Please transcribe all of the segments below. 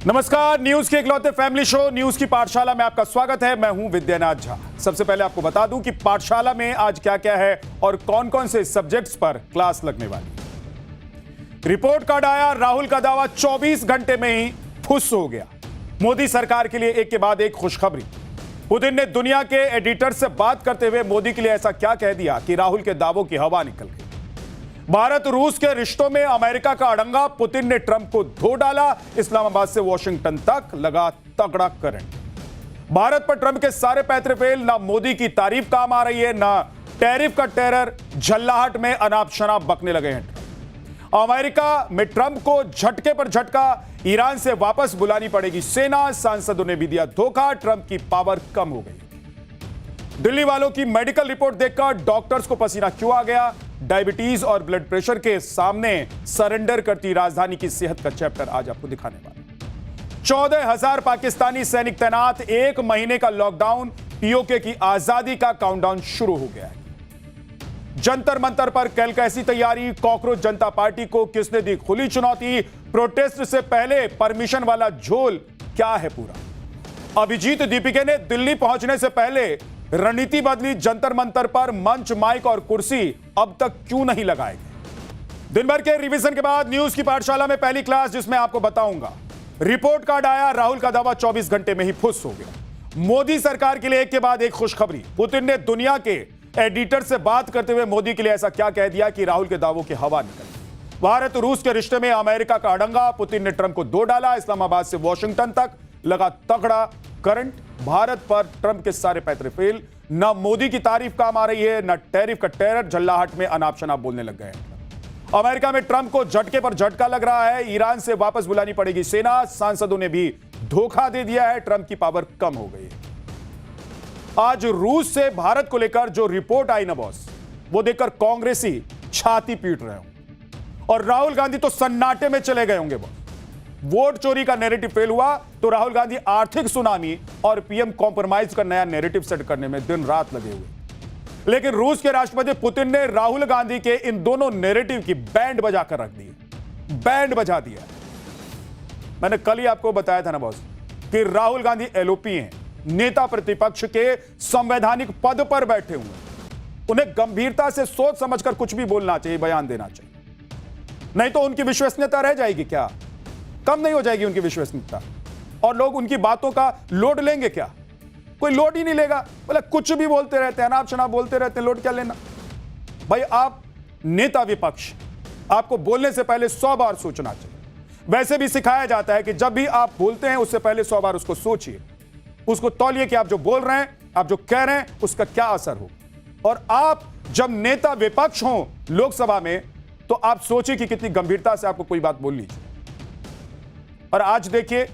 नमस्कार, न्यूज के इकलौते फैमिली शो न्यूज की पाठशाला में आपका स्वागत है। मैं हूं विद्यानाथ झा। सबसे पहले आपको बता दूं कि पाठशाला में आज क्या क्या है और कौन कौन से सब्जेक्ट्स पर क्लास लगने वाली। रिपोर्ट कार्ड आया, राहुल का दावा 24 घंटे में ही फुस हो गया। मोदी सरकार के लिए एक के बाद एक खुशखबरी। पुतिन ने दुनिया के एडिटर से बात करते हुए मोदी के लिए ऐसा क्या कह दिया कि राहुल के दावों की हवा निकल गई। भारत रूस के रिश्तों में अमेरिका का अड़ंगा, पुतिन ने ट्रंप को धो डाला। इस्लामाबाद से वॉशिंगटन तक लगा तगड़ा करंट। भारत पर ट्रंप के सारे पैतरे फेल, ना मोदी की तारीफ काम आ रही है, ना टैरिफ का टेरर। झल्लाहट में अनाप शनाप बकने लगे हैं। अमेरिका में ट्रंप को झटके पर झटका, ईरान से वापस बुलानी पड़ेगी सेना। सांसदों ने भी दिया धोखा, ट्रंप की पावर कम हो गई। दिल्ली वालों की मेडिकल रिपोर्ट देखकर डॉक्टर्स को पसीना क्यों आ गया। डायबिटीज और ब्लड प्रेशर के सामने सरेंडर करती राजधानी की सेहत का चैप्टर आज आपको दिखाने वाला। 14,000 पाकिस्तानी सैनिक तैनात, 1 महीने का लॉकडाउन, पीओके की आजादी का काउंटडाउन शुरू हो गया है। जंतर मंतर पर कल कैसी तैयारी, कॉकरोच जनता पार्टी को किसने दी खुली चुनौती। प्रोटेस्ट से पहले परमिशन वाला झोल क्या है पूरा। अभिजीत दीपिके ने दिल्ली पहुंचने से पहले रणनीति बदली। जंतर मंतर पर मंच, माइक और कुर्सी अब तक क्यों नहीं लगाए गए। दिन भर के रिवीजन के बाद न्यूज की पाठशाला में पहली क्लास, जिसमें आपको बताऊंगा रिपोर्ट कार्ड आया, राहुल का दावा 24 घंटे में ही फुस हो गया। मोदी सरकार के लिए एक के बाद एक खुशखबरी। पुतिन ने दुनिया के एडिटर से बात करते हुए मोदी के लिए ऐसा क्या कह दिया कि राहुल के दावों की हवा निकल। भारत रूस के रिश्ते में अमेरिका का अड़ंगा, पुतिन ने ट्रंप को धो डाला। इस्लामाबाद से वॉशिंगटन तक लगा तगड़ा करंट। भारत पर ट्रंप के सारे पैतरे फेल, ना मोदी की तारीफ काम आ रही है, ना टैरिफ का टेरर। झल्लाहट में अनाप शनाप बोलने लग गए हैं। अमेरिका में ट्रंप को झटके पर झटका लग रहा है। ईरान से वापस बुलानी पड़ेगी सेना। सांसदों ने भी धोखा दे दिया है, ट्रंप की पावर कम हो गई है। आज रूस से भारत को लेकर जो रिपोर्ट आई ना बॉस, वो देखकर कांग्रेसी छाती पीट रहे होंगे और राहुल गांधी तो सन्नाटे में चले गए होंगे बॉस। वोट चोरी का नैरेटिव फेल हुआ तो राहुल गांधी आर्थिक सुनामी और पीएम कॉम्प्रोमाइज का नया नैरेटिव सेट करने में दिन रात लगे हुए। लेकिन रूस के राष्ट्रपति पुतिन ने राहुल गांधी के इन दोनों नैरेटिव की बैंड बजाकर रख दी, बैंड बजा दिया। मैंने कल ही आपको बताया था ना बॉस कि राहुल गांधी एलओपी हैं, नेता प्रतिपक्ष के संवैधानिक पद पर बैठे हुए। उन्हें गंभीरता से सोच समझकर कुछ भी बोलना चाहिए, बयान देना चाहिए, नहीं तो उनकी विश्वसनीयता रह जाएगी क्या, कम नहीं हो जाएगी उनकी विश्वसनीयता। और लोग उनकी बातों का लोड लेंगे क्या, कोई लोड ही नहीं लेगा। बोले कुछ भी बोलते रहते हैं, अनाप शनाप बोलते रहते हैं, लोड क्या लेना। भाई आप नेता विपक्ष, आपको बोलने से पहले 100 बार सोचना चाहिए। वैसे भी सिखाया जाता है कि जब भी आप बोलते हैं उससे पहले 100 बार उसको सोचिए, उसको तौलिए कि आप जो बोल रहे हैं, आप जो कह रहे हैं, उसका क्या असर हो। और आप जब नेता विपक्ष हो लोकसभा में तो आप सोचिए कि कितनी गंभीरता से आपको कोई बात बोलनी चाहिए। और आज देखिए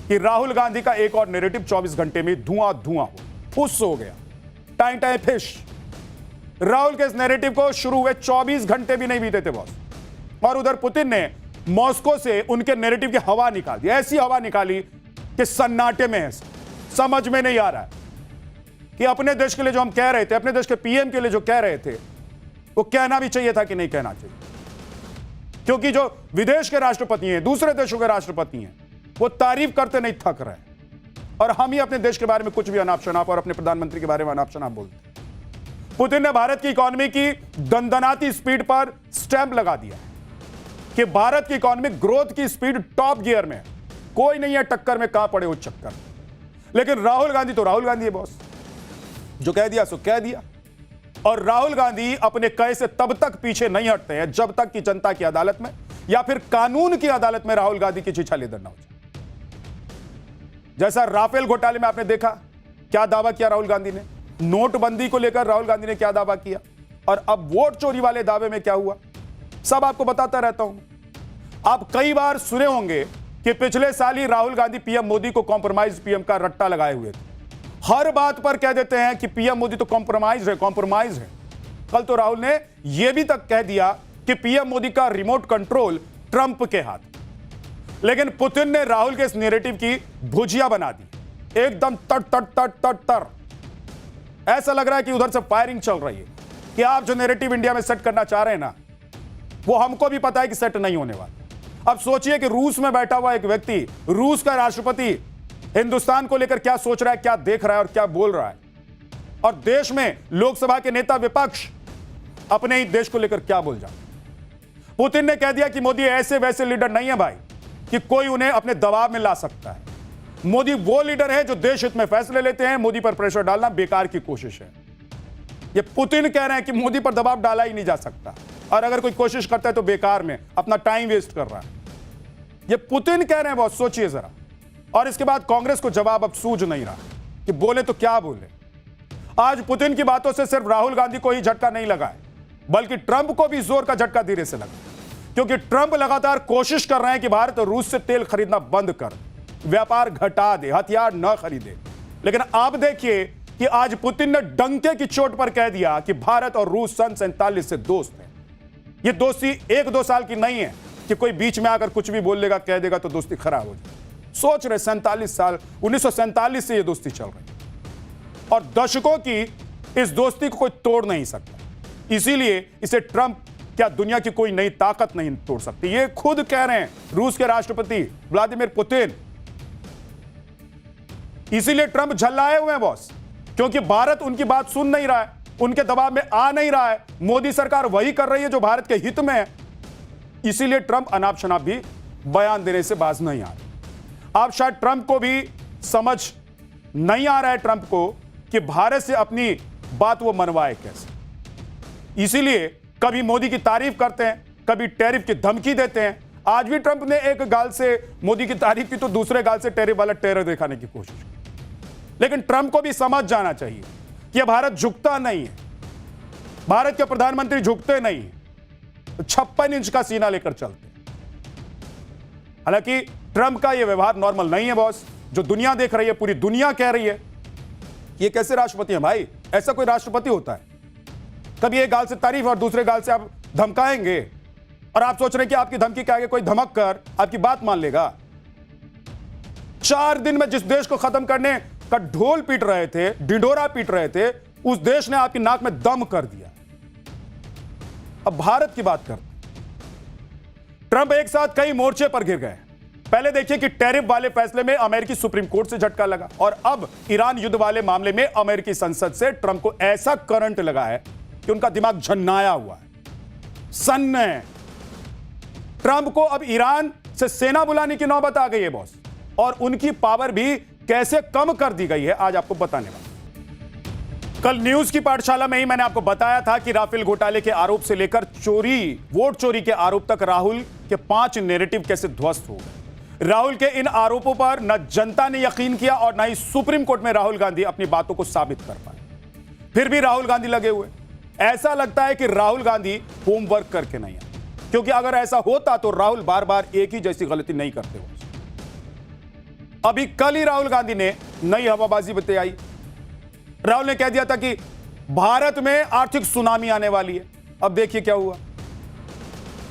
कि राहुल गांधी का एक और नैरेटिव 24 घंटे में धुआं धुआं हो, फुस हो गया, टाइम टाइम फिश। राहुल के इस नैरेटिव को शुरू हुए 24 घंटे भी नहीं बीते थे बॉस, और उधर पुतिन ने मॉस्को से उनके नैरेटिव की हवा निकाल दी। ऐसी हवा निकाली कि सन्नाटे में है, समझ में नहीं आ रहा है कि अपने देश के लिए जो हम कह रहे थे, अपने देश के पीएम के लिए जो कह रहे थे, वो कहना भी चाहिए था कि नहीं कहना चाहिए। क्योंकि जो विदेश के राष्ट्रपति हैं, दूसरे देशों के राष्ट्रपति हैं, वो तारीफ करते नहीं थक रहे हैं, और हम ही अपने देश के बारे में कुछ भी अनाप शनाप और अपने प्रधानमंत्री के बारे में अनाप शनाप बोलते हैं। पुतिन ने भारत की इकोनॉमी की दंदनाती स्पीड पर स्टैंप लगा दिया कि भारत की इकोनॉमिक ग्रोथ की स्पीड टॉप गियर में है, कोई नहीं है टक्कर में, कहां पड़े उस चक्कर। लेकिन राहुल गांधी तो राहुल गांधी है बॉस, जो कह दिया सो कह दिया। और राहुल गांधी अपने कहे से तब तक पीछे नहीं हटते हैं जब तक कि जनता की अदालत में या फिर कानून की अदालत में राहुल गांधी की छीछा लेदर ना हो जाए। जैसा राफेल घोटाले में आपने देखा क्या दावा किया राहुल गांधी ने, नोटबंदी को लेकर राहुल गांधी ने क्या दावा किया, और अब वोट चोरी वाले दावे में क्या हुआ, सब आपको बताता रहता हूं। आप कई बार सुने होंगे कि पिछले साल ही राहुल गांधी पीएम मोदी को कॉम्प्रोमाइज पीएम का रट्टा लगाए हुए थे। हर बात पर कह देते हैं कि पीएम मोदी तो कॉम्प्रोमाइज है, कॉम्प्रोमाइज है। कल तो राहुल ने यह भी तक कह दिया कि पीएम मोदी का रिमोट कंट्रोल ट्रंप के हाथ। लेकिन पुतिन ने राहुल के इस नैरेटिव की भुजिया बना दी, एकदम तट तट तट तट तर। ऐसा लग रहा है कि उधर से फायरिंग चल रही है कि आप जो नैरेटिव इंडिया में सेट करना चाह रहे हैं ना, वो हमको भी पता है कि सेट नहीं होने वाला। अब सोचिए कि रूस में बैठा हुआ एक व्यक्ति, रूस का राष्ट्रपति, हिंदुस्तान को लेकर क्या सोच रहा है, क्या देख रहा है और क्या बोल रहा है, और देश में लोकसभा के नेता विपक्ष अपने ही देश को लेकर क्या बोल जाए। पुतिन ने कह दिया कि मोदी ऐसे वैसे लीडर नहीं है भाई कि कोई उन्हें अपने दबाव में ला सकता है। मोदी वो लीडर है जो देश हित में फैसले लेते हैं। मोदी पर प्रेशर डालना बेकार की कोशिश है। ये पुतिन कह रहे हैं कि मोदी पर दबाव डाला ही नहीं जा सकता, और अगर कोई कोशिश करता है तो बेकार में अपना टाइम वेस्ट कर रहा है। ये पुतिन कह रहे हैं, बहुत सोचिए जरा। और इसके बाद कांग्रेस को जवाब अब सूझ नहीं रहा कि बोले तो क्या बोले। आज पुतिन की बातों से सिर्फ राहुल गांधी को ही झटका नहीं लगा है, बल्कि ट्रंप को भी जोर का झटका धीरे से लगा, क्योंकि ट्रंप लगातार कोशिश कर रहे हैं कि भारत और रूस से तेल खरीदना बंद कर, व्यापार घटा दे, हथियार न खरीदे। लेकिन आप देखिए कि आज पुतिन ने डंके की चोट पर कह दिया कि भारत और रूस सन 47 से दोस्त हैं। ये दोस्ती 1-2 साल की नहीं है कि कोई बीच में आकर कुछ भी बोल देगा, कह देगा तो दोस्ती खराब हो जाए। सोच रहे 47 साल, 1947 से ये दोस्ती चल रही है, और दशकों की इस दोस्ती को कोई तोड़ नहीं सकता। इसीलिए इसे ट्रंप क्या दुनिया की कोई नई ताकत नहीं तोड़ सकती। ये खुद कह रहे हैं रूस के राष्ट्रपति व्लादिमीर पुतिन। इसीलिए ट्रंप झल्लाए हुए हैं बॉस, क्योंकि भारत उनकी बात सुन नहीं रहा है, उनके दबाव में आ नहीं रहा है। मोदी सरकार वही कर रही है जो भारत के हित में है। इसीलिए ट्रंप अनाप शनाप भी बयान देने से बाज नहीं आ रहे। आप शायद ट्रंप को भी समझ नहीं आ रहा है, ट्रंप को, कि भारत से अपनी बात वो मनवाए कैसे। इसीलिए कभी मोदी की तारीफ करते हैं, कभी टैरिफ की धमकी देते हैं। आज भी ट्रंप ने एक गाल से मोदी की तारीफ की तो दूसरे गाल से टैरिफ वाला टेरर दिखाने की कोशिश की। लेकिन ट्रंप को भी समझ जाना चाहिए कि यह भारत झुकता नहीं है। भारत के प्रधानमंत्री झुकते नहीं है, 56 इंच का सीना लेकर चलते हैं। हालांकि ट्रंप का यह व्यवहार नॉर्मल नहीं है बॉस, जो दुनिया देख रही है, पूरी दुनिया कह रही है ये कैसे राष्ट्रपति है भाई, ऐसा कोई राष्ट्रपति होता है? कभी एक गाल से तारीफ और दूसरे गाल से आप धमकाएंगे, और आप सोच रहे हैं कि आपकी धमकी के आगे कोई धमक कर आपकी बात मान लेगा। 4 दिन में जिस देश को खत्म करने का ढोल पीट रहे थे, ढिंढोरा पीट रहे थे, उस देश ने आपकी नाक में दम कर दिया। अब भारत की बात करते हैं। ट्रंप एक साथ कई मोर्चे पर गिर गए। पहले देखिए कि टैरिफ वाले फैसले में अमेरिकी सुप्रीम कोर्ट से झटका लगा, और अब ईरान युद्ध वाले मामले में अमेरिकी संसद से ट्रंप को ऐसा करंट लगा है कि उनका दिमाग झन्नाया हुआ है, सन्न है। ट्रंप को अब ईरान से सेना बुलाने की नौबत आ गई है बॉस, और उनकी पावर भी कैसे कम कर दी गई है आज आपको बताने वाला। कल न्यूज की पाठशाला में ही मैंने आपको बताया था कि राफेल घोटाले के आरोप से लेकर वोट चोरी के आरोप तक राहुल के 5 नैरेटिव कैसे ध्वस्त हो गए। राहुल के इन आरोपों पर न जनता ने यकीन किया और न ही सुप्रीम कोर्ट में राहुल गांधी अपनी बातों को साबित कर पाए। फिर भी राहुल गांधी लगे हुए। ऐसा लगता है कि राहुल गांधी होमवर्क करके नहीं आए, क्योंकि अगर ऐसा होता तो राहुल बार बार एक ही जैसी गलती नहीं करते हो। अभी कल ही राहुल गांधी ने नई हवाबाजी बताई। राहुल ने कह दिया था कि भारत में आर्थिक सुनामी आने वाली है। अब देखिए क्या हुआ।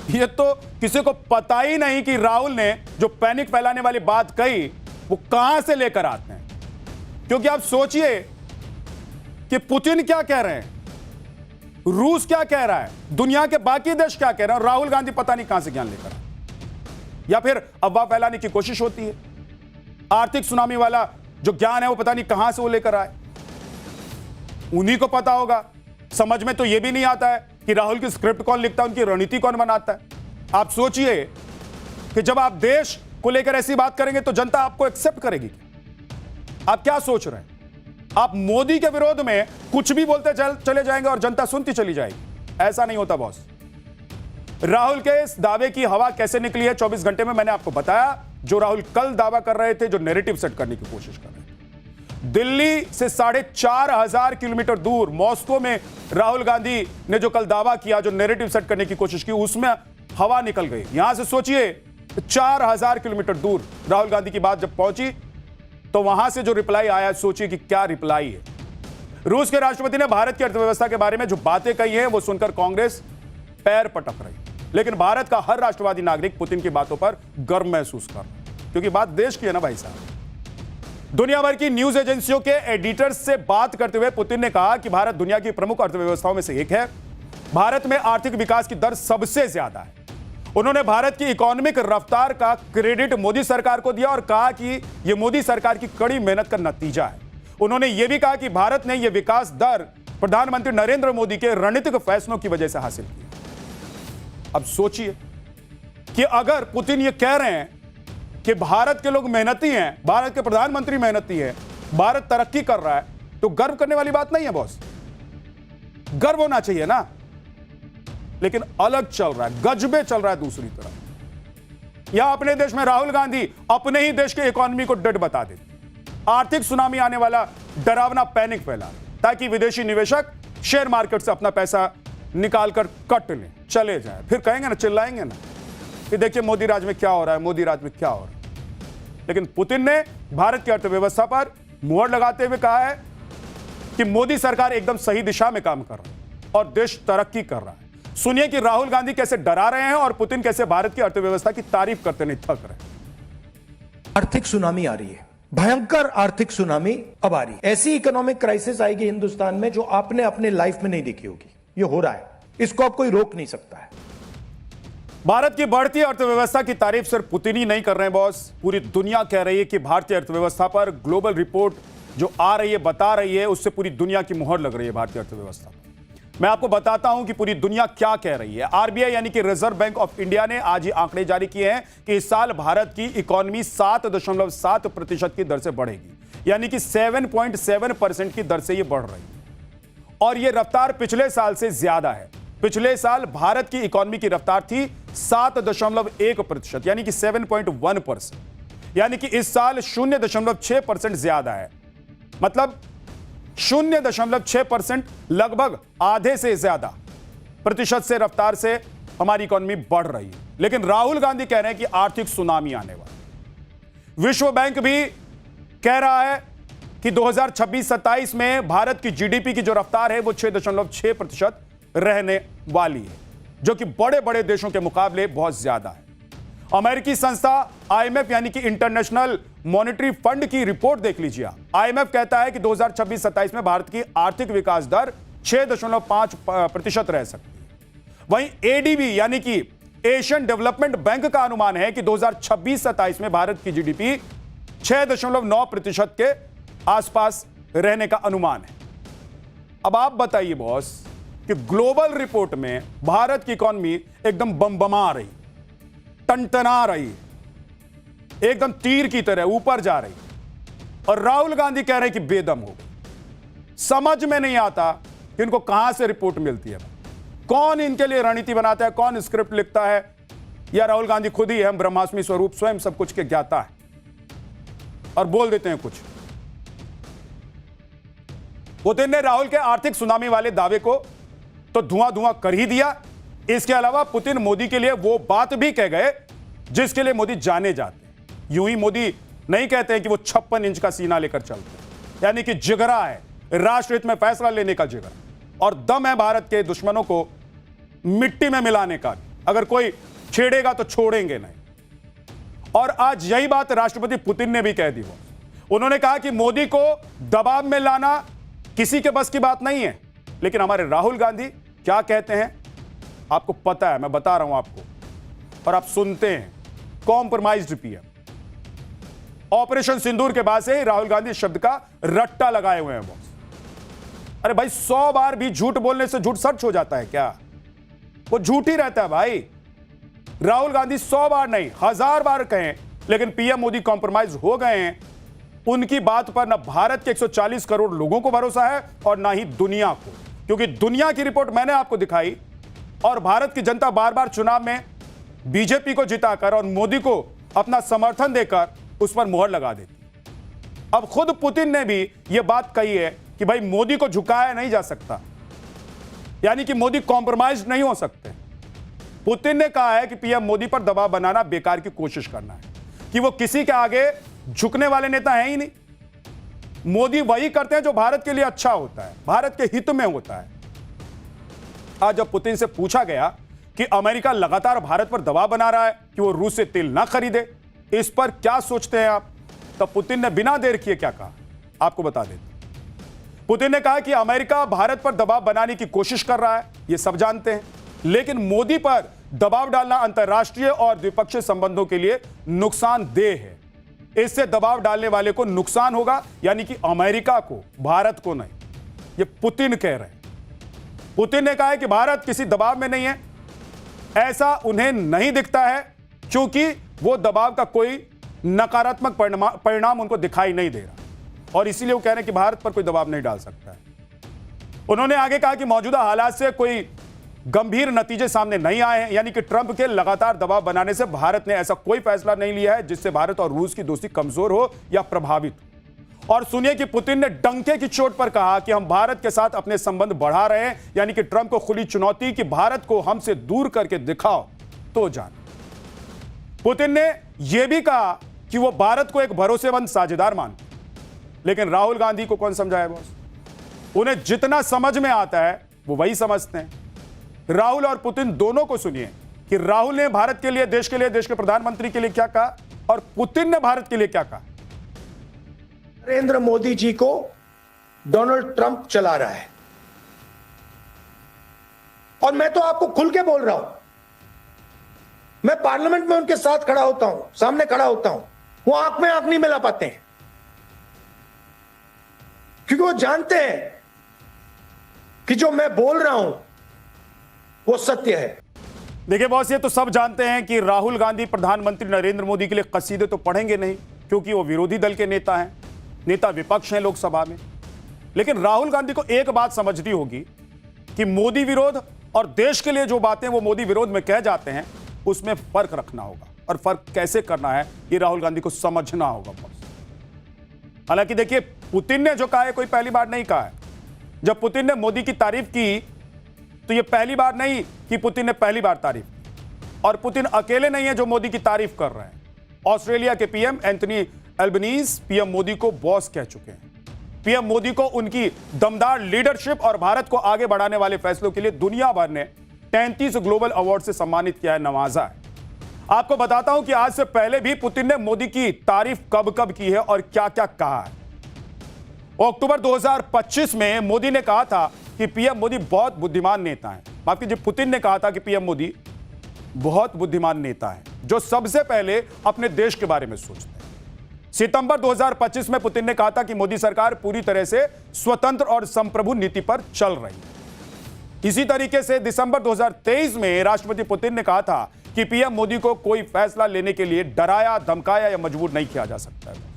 यह तो किसी को पता ही नहीं कि राहुल ने जो पैनिक फैलाने वाली बात कही वो कहां से लेकर आते हैं। क्योंकि आप सोचिए कि पुतिन क्या कह रहे हैं, रूस क्या कह रहा है, दुनिया के बाकी देश क्या कह रहे हैं, और राहुल गांधी पता नहीं कहां से ज्ञान लेकर आए। या फिर अफवाह फैलाने की कोशिश होती है। आर्थिक सुनामी वाला जो ज्ञान है वो पता नहीं कहां से वो लेकर आए, उन्हीं को पता होगा। समझ में तो यह भी नहीं आता है कि राहुल की स्क्रिप्ट कौन लिखता है, उनकी रणनीति कौन बनाता है। आप सोचिए कि जब आप देश को लेकर ऐसी बात करेंगे तो जनता आपको एक्सेप्ट करेगी क्या? आप क्या सोच रहे हैं? आप मोदी के विरोध में कुछ भी बोलते चले जाएंगे और जनता सुनती चली जाएगी। ऐसा नहीं होता बॉस। राहुल के इस दावे की हवा कैसे निकली है 24 घंटे में मैंने आपको बताया। जो राहुल कल दावा कर रहे थे, जो नैरेटिव सेट करने की कोशिश कर रहे थे, दिल्ली से 4,500 किलोमीटर दूर मॉस्को में राहुल गांधी ने जो कल दावा किया, जो नैरेटिव सेट करने की कोशिश की, उसमें हवा निकल गई। यहां से सोचिए 4,000 किलोमीटर दूर राहुल गांधी की बात जब पहुंची तो वहां से जो रिप्लाई आया, सोचिए कि क्या रिप्लाई है। रूस के राष्ट्रपति ने भारत की अर्थव्यवस्था के बारे में जो बातें कही हैं वो सुनकर कांग्रेस पैर पटक रही, लेकिन भारत का हर राष्ट्रवादी नागरिक पुतिन की बातों पर गर्व महसूस कर रहा है, क्योंकि बात देश की है ना भाई साहब। दुनिया भर की न्यूज एजेंसियों के एडिटर्स से बात करते हुए पुतिन ने कहा कि भारत दुनिया की प्रमुख अर्थव्यवस्थाओं में से एक है। भारत में आर्थिक विकास की दर सबसे ज्यादा है उन्होंने भारत की इकोनॉमिक रफ्तार का क्रेडिट मोदी सरकार को दिया और कहा कि यह मोदी सरकार की कड़ी मेहनत का नतीजा है। उन्होंने यह भी कहा कि भारत ने यह विकास दर प्रधानमंत्री नरेंद्र मोदी के रणनीतिक फैसलों की वजह से हासिल किया। अब सोचिए कि अगर पुतिन ये कह रहे हैं कि भारत के लोग मेहनती हैं, भारत के प्रधानमंत्री मेहनती हैं, भारत तरक्की कर रहा है, तो गर्व करने वाली बात नहीं है बॉस। गर्व होना चाहिए ना, लेकिन अलग चल रहा है, गजबे चल रहा है दूसरी तरफ। यहां अपने देश में राहुल गांधी अपने ही देश के इकोनॉमी को डेड बता देते, आर्थिक सुनामी आने वाला डरावना पैनिक फैला, ताकि विदेशी निवेशक शेयर मार्केट से अपना पैसा निकालकर कट लें, चले जाएं, फिर कहेंगे ना, चिल्लाएंगे ना कि देखिए मोदी राज में क्या हो रहा है, मोदी राज में क्या हो रहा है। लेकिन पुतिन ने भारत की अर्थव्यवस्था पर मुहर लगाते हुए कहा है कि मोदी सरकार एकदम सही दिशा में काम कर रही है और देश तरक्की कर रहा है। सुनिए कि राहुल गांधी कैसे डरा रहे हैं और पुतिन कैसे भारत की अर्थव्यवस्था की तारीफ करते नहीं थक रहे। आर्थिक सुनामी आ रही है, भयंकर आर्थिक सुनामी अब आ रही है। ऐसी इकोनॉमिक क्राइसिस आएगी हिंदुस्तान में जो आपने अपने लाइफ में नहीं देखी होगी। ये हो रहा है, इसको अब कोई रोक नहीं सकता है। भारत की बढ़ती अर्थव्यवस्था की तारीफ सिर्फ पुतिन ही नहीं कर रहे हैं बॉस, पूरी दुनिया कह रही है कि भारतीय अर्थव्यवस्था पर ग्लोबल रिपोर्ट जो आ रही है, बता रही है, उससे पूरी दुनिया की मुहर लग रही है भारतीय अर्थव्यवस्था पर। मैं आपको बताता हूं कि पूरी दुनिया क्या कह रही है। आरबीआई यानी कि रिजर्व बैंक ऑफ इंडिया ने आज ही आंकड़े जारी किए हैं कि इस साल भारत की इकोनॉमी 7.7% की दर से बढ़ेगी, यानी कि 7.7% की दर से यह बढ़ रही है और यह रफ्तार पिछले साल से ज्यादा है। पिछले साल भारत की इकोनॉमी की रफ्तार थी 7.1%, यानी कि 7.1%, यानी कि इस साल 0.6% ज्यादा है। मतलब 0.6%, लगभग आधे से ज्यादा प्रतिशत से रफ्तार से हमारी इकोनॉमी बढ़ रही है। लेकिन राहुल गांधी कह रहे हैं कि आर्थिक सुनामी आने वाली। विश्व बैंक भी कह रहा है कि 2026-27 में भारत की जीडीपी की जो रफ्तार है वो 6.6% रहने वाली है, जो कि बड़े बड़े देशों के मुकाबले बहुत ज्यादा है। अमेरिकी संस्था आईएमएफ यानी कि इंटरनेशनल मॉनेटरी फंड की रिपोर्ट देख लीजिए। आईएमएफ कहता है कि 2026-27 में भारत की आर्थिक विकास दर 6.5% रह सकती है। वहीं एडीबी यानी कि एशियन डेवलपमेंट बैंक का अनुमान है कि 2026-27 में भारत की जीडीपी 6.9% के आसपास रहने का अनुमान है। अब आप बताइए बॉस कि ग्लोबल रिपोर्ट में भारत की इकोनॉमी एकदम बमबमा रही, टनटना रही, एकदम तीर की तरह ऊपर जा रही, और राहुल गांधी कह रहे हैं कि बेदम हो गई। समझ में नहीं आता कि इनको कहां से रिपोर्ट मिलती है, कौन इनके लिए रणनीति बनाता है, कौन स्क्रिप्ट लिखता है, या राहुल गांधी खुद ही हम ब्रह्मास्मि स्वरूप स्वयं सब कुछ के ज्ञाता है और बोल देते हैं कुछ। पुतिन ने राहुल के आर्थिक सुनामी वाले दावे को तो धुआं धुआं कर ही दिया। इसके अलावा पुतिन मोदी के लिए वो बात भी कह गए जिसके लिए मोदी जाने जाते हैं। यूं ही मोदी नहीं कहते हैं कि वो 56 इंच का सीना लेकर चलते हैं, यानी कि जिगरा है, राष्ट्रहित में फैसला लेने का जिगरा, और दम है भारत के दुश्मनों को मिट्टी में मिलाने का। अगर कोई छेड़ेगा तो छोड़ेंगे नहीं। और आज यही बात राष्ट्रपति पुतिन ने भी कह दी। उन्होंने कहा कि मोदी को दबाव में लाना किसी के बस की बात नहीं है। लेकिन हमारे राहुल गांधी क्या कहते हैं आपको पता है, मैं बता रहा हूं आपको, और आप सुनते हैं। Compromised PM. ऑपरेशन सिंदूर के बाद से ही राहुल गांधी शब्द का रट्टा लगाए हुए हैं बॉस। अरे भाई 100 बार भी झूठ बोलने से झूठ सच हो जाता है क्या? वो झूठ ही रहता है भाई। राहुल गांधी 100 बार नहीं 1000 बार कहें, लेकिन पीएम मोदी कॉम्प्रोमाइज हो गए हैं। उनकी बात पर ना भारत के 140 करोड़ लोगों को भरोसा है और ना ही दुनिया को, क्योंकि दुनिया की रिपोर्ट मैंने आपको दिखाई और भारत की जनता बार बार चुनाव में बीजेपी को जिताकर और मोदी को अपना समर्थन देकर उस पर मुहर लगा देती। अब खुद पुतिन ने भी यह बात कही है कि भाई मोदी को झुकाया नहीं जा सकता, यानी कि मोदी कॉम्प्रोमाइज नहीं हो सकते। पुतिन ने कहा है कि पीएम मोदी पर दबाव बनाना बेकार की कोशिश करना है, कि वो किसी के आगे झुकने वाले नेता हैं ही नहीं। मोदी वही करते हैं जो भारत के लिए अच्छा होता है, भारत के हित में होता है। आज जब पुतिन से पूछा गया कि अमेरिका लगातार भारत पर दबाव बना रहा है कि वो रूस से तेल ना खरीदे, इस पर क्या सोचते हैं आप, तब पुतिन ने बिना देर किए क्या कहा आपको बता देते। पुतिन ने कहा कि अमेरिका भारत पर दबाव बनाने की कोशिश कर रहा है, ये सब जानते हैं, लेकिन मोदी पर दबाव डालना अंतर्राष्ट्रीय और द्विपक्षीय संबंधों के लिए नुकसानदेह है। इससे दबाव डालने वाले को नुकसान होगा, यानी कि अमेरिका को, भारत को नहीं। ये पुतिन कह रहे हैं। पुतिन ने कहा है कि भारत किसी दबाव में नहीं है। ऐसा उन्हें नहीं दिखता है क्योंकि वो दबाव का कोई नकारात्मक परिणाम उनको दिखाई नहीं दे रहा और इसीलिए वो कह रहे हैं कि भारत पर कोई दबाव नहीं डाल सकता है। उन्होंने आगे कहा कि मौजूदा हालात से कोई गंभीर नतीजे सामने नहीं आए हैं, यानी कि ट्रंप के लगातार दबाव बनाने से भारत ने ऐसा कोई फैसला नहीं लिया है जिससे भारत और रूस की दोस्ती कमजोर हो या प्रभावित हो। और सुनिए कि पुतिन ने डंके की चोट पर कहा कि हम भारत के साथ अपने संबंध बढ़ा रहे हैं, यानी कि ट्रंप को खुली चुनौती कि भारत को हमसे दूर करके दिखाओ तो जान। पुतिन ने यह भी कहा कि वो भारत को एक भरोसेमंद साझेदार मानते हैं, लेकिन राहुल गांधी को कौन समझाए बॉस? उन्हें जितना समझ में आता है वो वही समझते हैं। राहुल और पुतिन दोनों को सुनिए कि राहुल ने भारत के लिए, देश के प्रधानमंत्री के लिए क्या कहा और पुतिन ने भारत के लिए क्या कहा। नरेंद्र मोदी जी को डोनाल्ड ट्रंप चला रहा है और मैं तो आपको खुल के बोल रहा हूं। मैं पार्लियामेंट में उनके साथ खड़ा होता हूं, सामने खड़ा होता हूं, वो आंख में आंख नहीं मिला पाते हैं क्योंकि वो जानते हैं कि जो मैं बोल रहा हूं वो सत्य है। देखिए बॉस, ये तो सब जानते हैं कि राहुल गांधी प्रधानमंत्री नरेंद्र मोदी के लिए कसीदे तो पढ़ेंगे नहीं क्योंकि वो विरोधी दल के नेता हैं, नेता विपक्ष हैं लोकसभा में। लेकिन राहुल गांधी को एक बात समझनी होगी कि मोदी विरोध और देश के लिए जो बातें वो मोदी विरोध में कह जाते हैं उसमें फर्क रखना होगा और फर्क कैसे करना है ये राहुल गांधी को समझना होगा बॉस। हालांकि देखिए, पुतिन ने जो कहा है कोई पहली बार नहीं कहा है। जब पुतिन ने मोदी की तारीफ की तो ये पहली बार नहीं कि पुतिन ने पहली बार तारीफ की। और पुतिन अकेले नहीं है जो मोदी की तारीफ कर रहे हैं। ऑस्ट्रेलिया के PM Anthony Albanese PM Modi को बॉस कह चुके हैं। पीएम मोदी को उनकी दमदार लीडरशिप और भारत को आगे बढ़ाने वाले फैसलों के लिए दुनिया भर ने 33 ग्लोबल अवार्ड से सम्मानित किया है, नवाजा है। आपको बताता हूं कि आज से पहले भी पुतिन ने मोदी की तारीफ कब कब की है और क्या क्या कहा है। अक्टूबर 2025 में मोदी ने कहा था कि पीएम मोदी बहुत बुद्धिमान नेता हैं। माफ कीजिए, पुतिन ने कहा था कि पीएम मोदी बहुत बुद्धिमान नेता हैं जो सबसे पहले अपने देश के बारे में सोचते हैं। सितंबर 2025 में पुतिन ने कहा था कि मोदी सरकार पूरी तरह से स्वतंत्र और संप्रभु नीति पर चल रही है। इसी तरीके से दिसंबर 2023 में राष्ट्रपति पुतिन ने कहा था कि पीएम मोदी को कोई फैसला लेने के लिए डराया, धमकाया या मजबूर नहीं किया जा सकता है।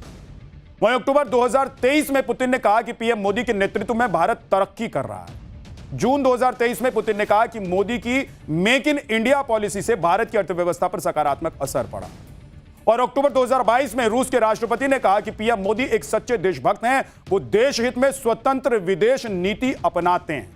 वहीं अक्टूबर 2023 में पुतिन ने कहा कि पीएम मोदी के नेतृत्व में भारत तरक्की कर रहा है। जून 2023 में पुतिन ने कहा कि मोदी की मेक इन इंडिया पॉलिसी से भारत की अर्थव्यवस्था पर सकारात्मक असर पड़ा। और अक्टूबर 2022 में रूस के राष्ट्रपति ने कहा कि पीएम मोदी एक सच्चे देशभक्त हैं, वो देश हित में स्वतंत्र विदेश नीति अपनाते हैं।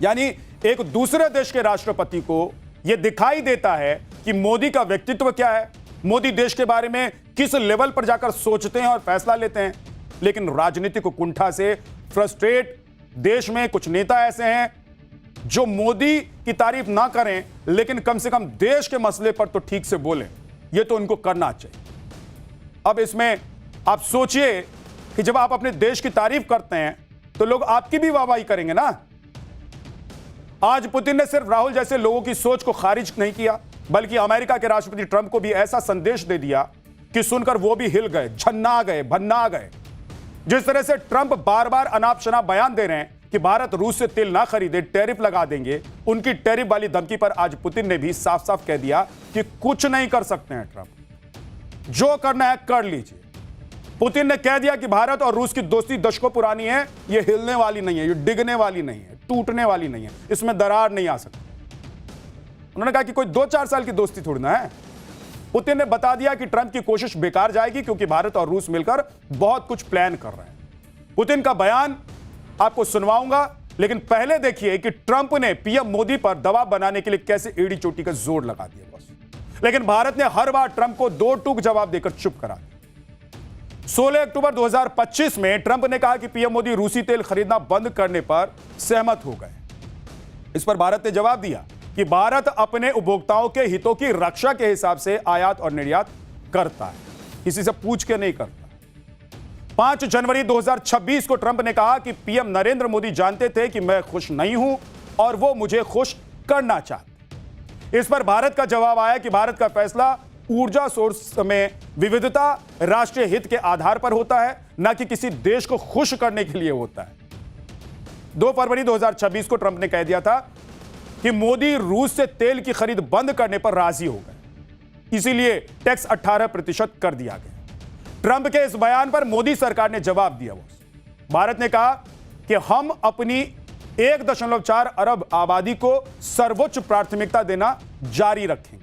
यानी एक दूसरे देश के राष्ट्रपति को यह दिखाई देता है कि मोदी का व्यक्तित्व क्या है, मोदी देश के बारे में किस लेवल पर जाकर सोचते हैं और फैसला लेते हैं। लेकिन राजनीतिक कुंठा से फ्रस्ट्रेट देश में कुछ नेता ऐसे हैं जो मोदी की तारीफ ना करें लेकिन कम से कम देश के मसले पर तो ठीक से बोलें। यह तो उनको करना चाहिए। अब इसमें आप सोचिए कि जब आप अपने देश की तारीफ करते हैं तो लोग आपकी भी वाहवाही करेंगे ना। आज पुतिन ने सिर्फ राहुल जैसे लोगों की सोच को खारिज नहीं किया बल्कि अमेरिका के राष्ट्रपति ट्रंप को भी ऐसा संदेश दे दिया कि सुनकर वो भी हिल गए, झन्ना गए, भन्ना गए। जिस तरह से ट्रंप बार बार अनाप शनाप बयान दे रहे हैं कि भारत रूस से तेल ना खरीदे, टैरिफ लगा देंगे, उनकी टैरिफ वाली धमकी पर आज पुतिन ने भी साफ साफ कह दिया कि कुछ नहीं कर सकते हैं ट्रंप, जो करना है कर लीजिए। पुतिन ने कह दिया कि भारत और रूस की दोस्ती दशकों पुरानी है, ये हिलने वाली नहीं है, ये डिगने वाली नहीं है, टूटने वाली नहीं है, इसमें दरार नहीं आ सकती। उन्होंने कहा कि कोई 2-4 साल की दोस्ती थोड़ी ना है। पुतिन ने बता दिया कि ट्रंप की कोशिश बेकार जाएगी क्योंकि भारत और रूस मिलकर बहुत कुछ प्लान कर रहे हैं। पुतिन का बयान आपको सुनवाऊंगा, लेकिन पहले देखिए कि ट्रंप ने पीएम मोदी पर दबाव बनाने के लिए कैसे एड़ी चोटी का जोर लगा दिया बस। लेकिन भारत ने हर बार ट्रंप को दो टूक जवाब देकर चुप करा दिया। 16 अक्टूबर 2025 में ट्रंप ने कहा कि पीएम मोदी रूसी तेल खरीदना बंद करने पर सहमत हो गए। इस पर भारत ने जवाब दिया कि भारत अपने उपभोक्ताओं के हितों की रक्षा के हिसाब से आयात और निर्यात करता है, किसी से पूछ के नहीं करता। 5 जनवरी 2026 को ट्रंप ने कहा कि पीएम नरेंद्र मोदी जानते थे कि मैं खुश नहीं हूं और वो मुझे खुश करना चाहते। इस पर भारत का जवाब आया कि भारत का फैसला ऊर्जा सोर्स में विविधता राष्ट्रीय हित के आधार पर होता है, न कि किसी देश को खुश करने के लिए होता है। 2 फरवरी 2026 को ट्रंप ने कह दिया था कि मोदी रूस से तेल की खरीद बंद करने पर राजी हो गए, इसीलिए टैक्स 18% कर दिया गया। ट्रंप के इस बयान पर मोदी सरकार ने जवाब दिया। भारत ने कहा कि हम अपनी 1.4 अरब आबादी को सर्वोच्च प्राथमिकता देना जारी रखेंगे,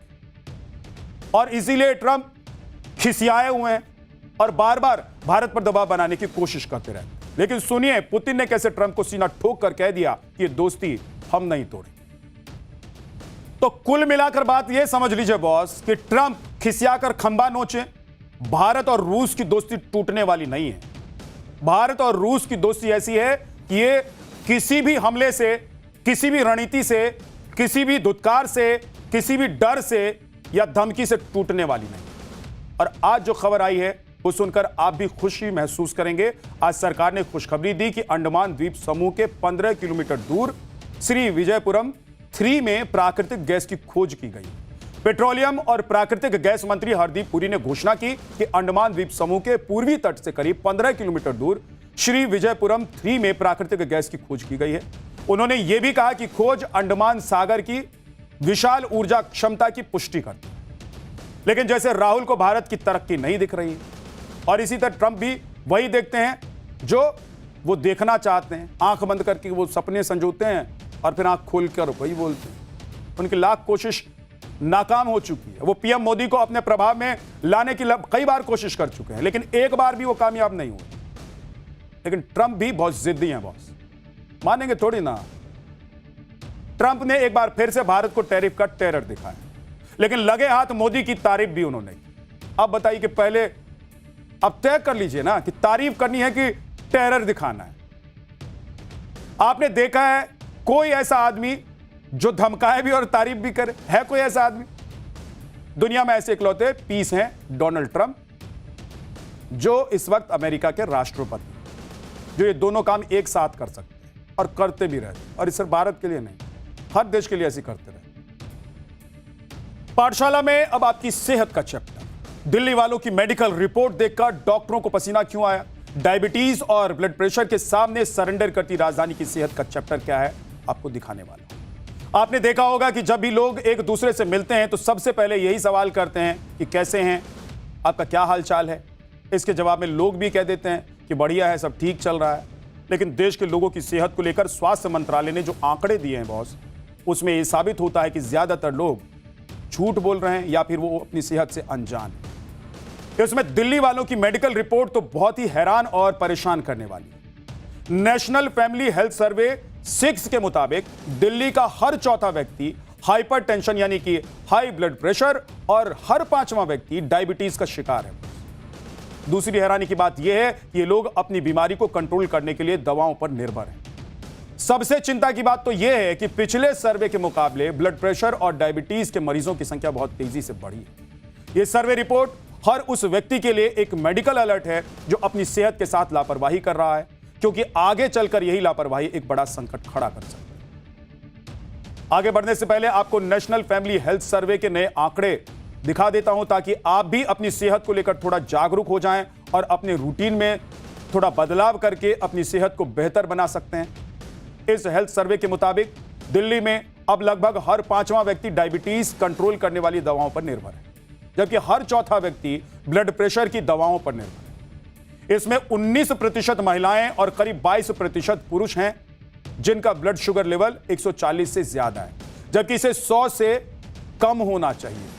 और इसीलिए ट्रंप खिसियाए हुए हैं और बार बार भारत पर दबाव बनाने की कोशिश करते रहे। लेकिन सुनिए पुतिन ने कैसे ट्रंप को सीना ठोक कर कह दिया कि दोस्ती हम नहीं तोड़ेंगे। तो कुल मिलाकर बात यह समझ लीजिए बॉस कि ट्रंप खिसियाकर खंबा नोचे, भारत और रूस की दोस्ती टूटने वाली नहीं है। भारत और रूस की दोस्ती ऐसी है कि ये किसी भी हमले से, किसी भी रणनीति से, किसी भी धुतकार से, किसी भी डर से या धमकी से टूटने वाली नहीं। और आज जो खबर आई है वो सुनकर आप भी खुशी महसूस करेंगे। आज सरकार ने खुशखबरी दी कि अंडमान द्वीप समूह के 15 किलोमीटर दूर श्री विजयपुरम 3 में प्राकृतिक गैस की खोज की गई। पेट्रोलियम और प्राकृतिक गैस मंत्री हरदीप पुरी ने घोषणा की कि अंडमान द्वीप समूह के पूर्वी तट से करीब 15 किलोमीटर दूर श्री विजयपुरम 3 में प्राकृतिक गैस की खोज की गई है। उन्होंने यह भी कहा कि खोज अंडमान सागर की विशाल ऊर्जा क्षमता की पुष्टि करती है। लेकिन जैसे राहुल को भारत की तरक्की नहीं दिख रही है, और इसी तरह ट्रंप भी वही देखते हैं जो वो देखना चाहते हैं। आंख बंद करके वो सपने संजोते हैं और फिर आंख खोलकर वही बोलते हैं। उनकी लाख कोशिश नाकाम हो चुकी है। वो पीएम मोदी को अपने प्रभाव में लाने की कई बार कोशिश कर चुके हैं, लेकिन एक बार भी वो कामयाब नहीं हुए। लेकिन ट्रंप भी बहुत जिद्दी हैं बॉस, मानेंगे थोड़ी ना। ट्रंप ने एक बार फिर से भारत को टैरिफ का टेरर दिखाया, लेकिन लगे हाथ मोदी की तारीफ भी उन्होंने। अब बताइए कि पहले अब तय कर लीजिए ना कि तारीफ करनी है कि टेरर दिखाना है। आपने देखा है कोई ऐसा आदमी जो धमकाए भी और तारीफ भी करे? है कोई ऐसा आदमी? दुनिया में ऐसे इकलौते पीस हैं डोनाल्ड ट्रंप, जो इस वक्त अमेरिका के राष्ट्रपति, जो ये दोनों काम एक साथ कर सकते हैं और करते भी रहते हैं। और इस सिर्फ भारत के लिए नहीं, हर देश के लिए ऐसे करते रहते। पाठशाला में अब आपकी सेहत का चैप्टर। दिल्ली वालों की मेडिकल रिपोर्ट देखकर डॉक्टरों को पसीना क्यों आया? डायबिटीज और ब्लड प्रेशर के सामने सरेंडर करती राजधानी की सेहत का चैप्टर क्या है, आपको दिखाने वाला हूं। आपने देखा होगा कि जब भी लोग एक दूसरे से मिलते हैं तो सबसे पहले यही सवाल करते हैं कि कैसे हैं, आपका क्या हाल चाल है। इसके जवाब में लोग भी कह देते हैं कि बढ़िया है, सब ठीक चल रहा है। लेकिन देश के लोगों की सेहत को लेकर स्वास्थ्य मंत्रालय ने जो आंकड़े दिए हैं बॉस, उसमें यह साबित होता है कि ज्यादातर लोग झूठ बोल रहे हैं या फिर वो अपनी सेहत से अनजान है। इसमें दिल्ली वालों की मेडिकल रिपोर्ट तो बहुत ही हैरान और परेशान करने वाली है। नेशनल फैमिली हेल्थ सर्वे 6 के मुताबिक दिल्ली का हर चौथा व्यक्ति हाइपरटेंशन यानी कि हाई ब्लड प्रेशर और हर 5वां व्यक्ति डायबिटीज का शिकार है। दूसरी हैरानी की बात यह है कि ये लोग अपनी बीमारी को कंट्रोल करने के लिए दवाओं पर निर्भर हैं। सबसे चिंता की बात तो यह है कि पिछले सर्वे के मुकाबले ब्लड प्रेशर और डायबिटीज के मरीजों की संख्या बहुत तेजी से बढ़ी है। यह सर्वे रिपोर्ट हर उस व्यक्ति के लिए एक मेडिकल अलर्ट है जो अपनी सेहत के साथ लापरवाही कर रहा है, क्योंकि आगे चलकर यही लापरवाही एक बड़ा संकट खड़ा कर सकती है। आगे बढ़ने से पहले आपको नेशनल फैमिली हेल्थ सर्वे के नए आंकड़े दिखा देता हूं, ताकि आप भी अपनी सेहत को लेकर थोड़ा जागरूक हो जाएं और अपने रूटीन में थोड़ा बदलाव करके अपनी सेहत को बेहतर बना सकते हैं। इस हेल्थ सर्वे के मुताबिक दिल्ली में अब लगभग हर 5वां व्यक्ति डायबिटीज कंट्रोल करने वाली दवाओं पर निर्भर है, जबकि हर चौथा व्यक्ति ब्लड प्रेशर की दवाओं पर निर्भर है। इसमें 19% महिलाएं और करीब 22% पुरुष हैं जिनका ब्लड शुगर लेवल 140 से ज्यादा है, जबकि इसे 100 से कम होना चाहिए।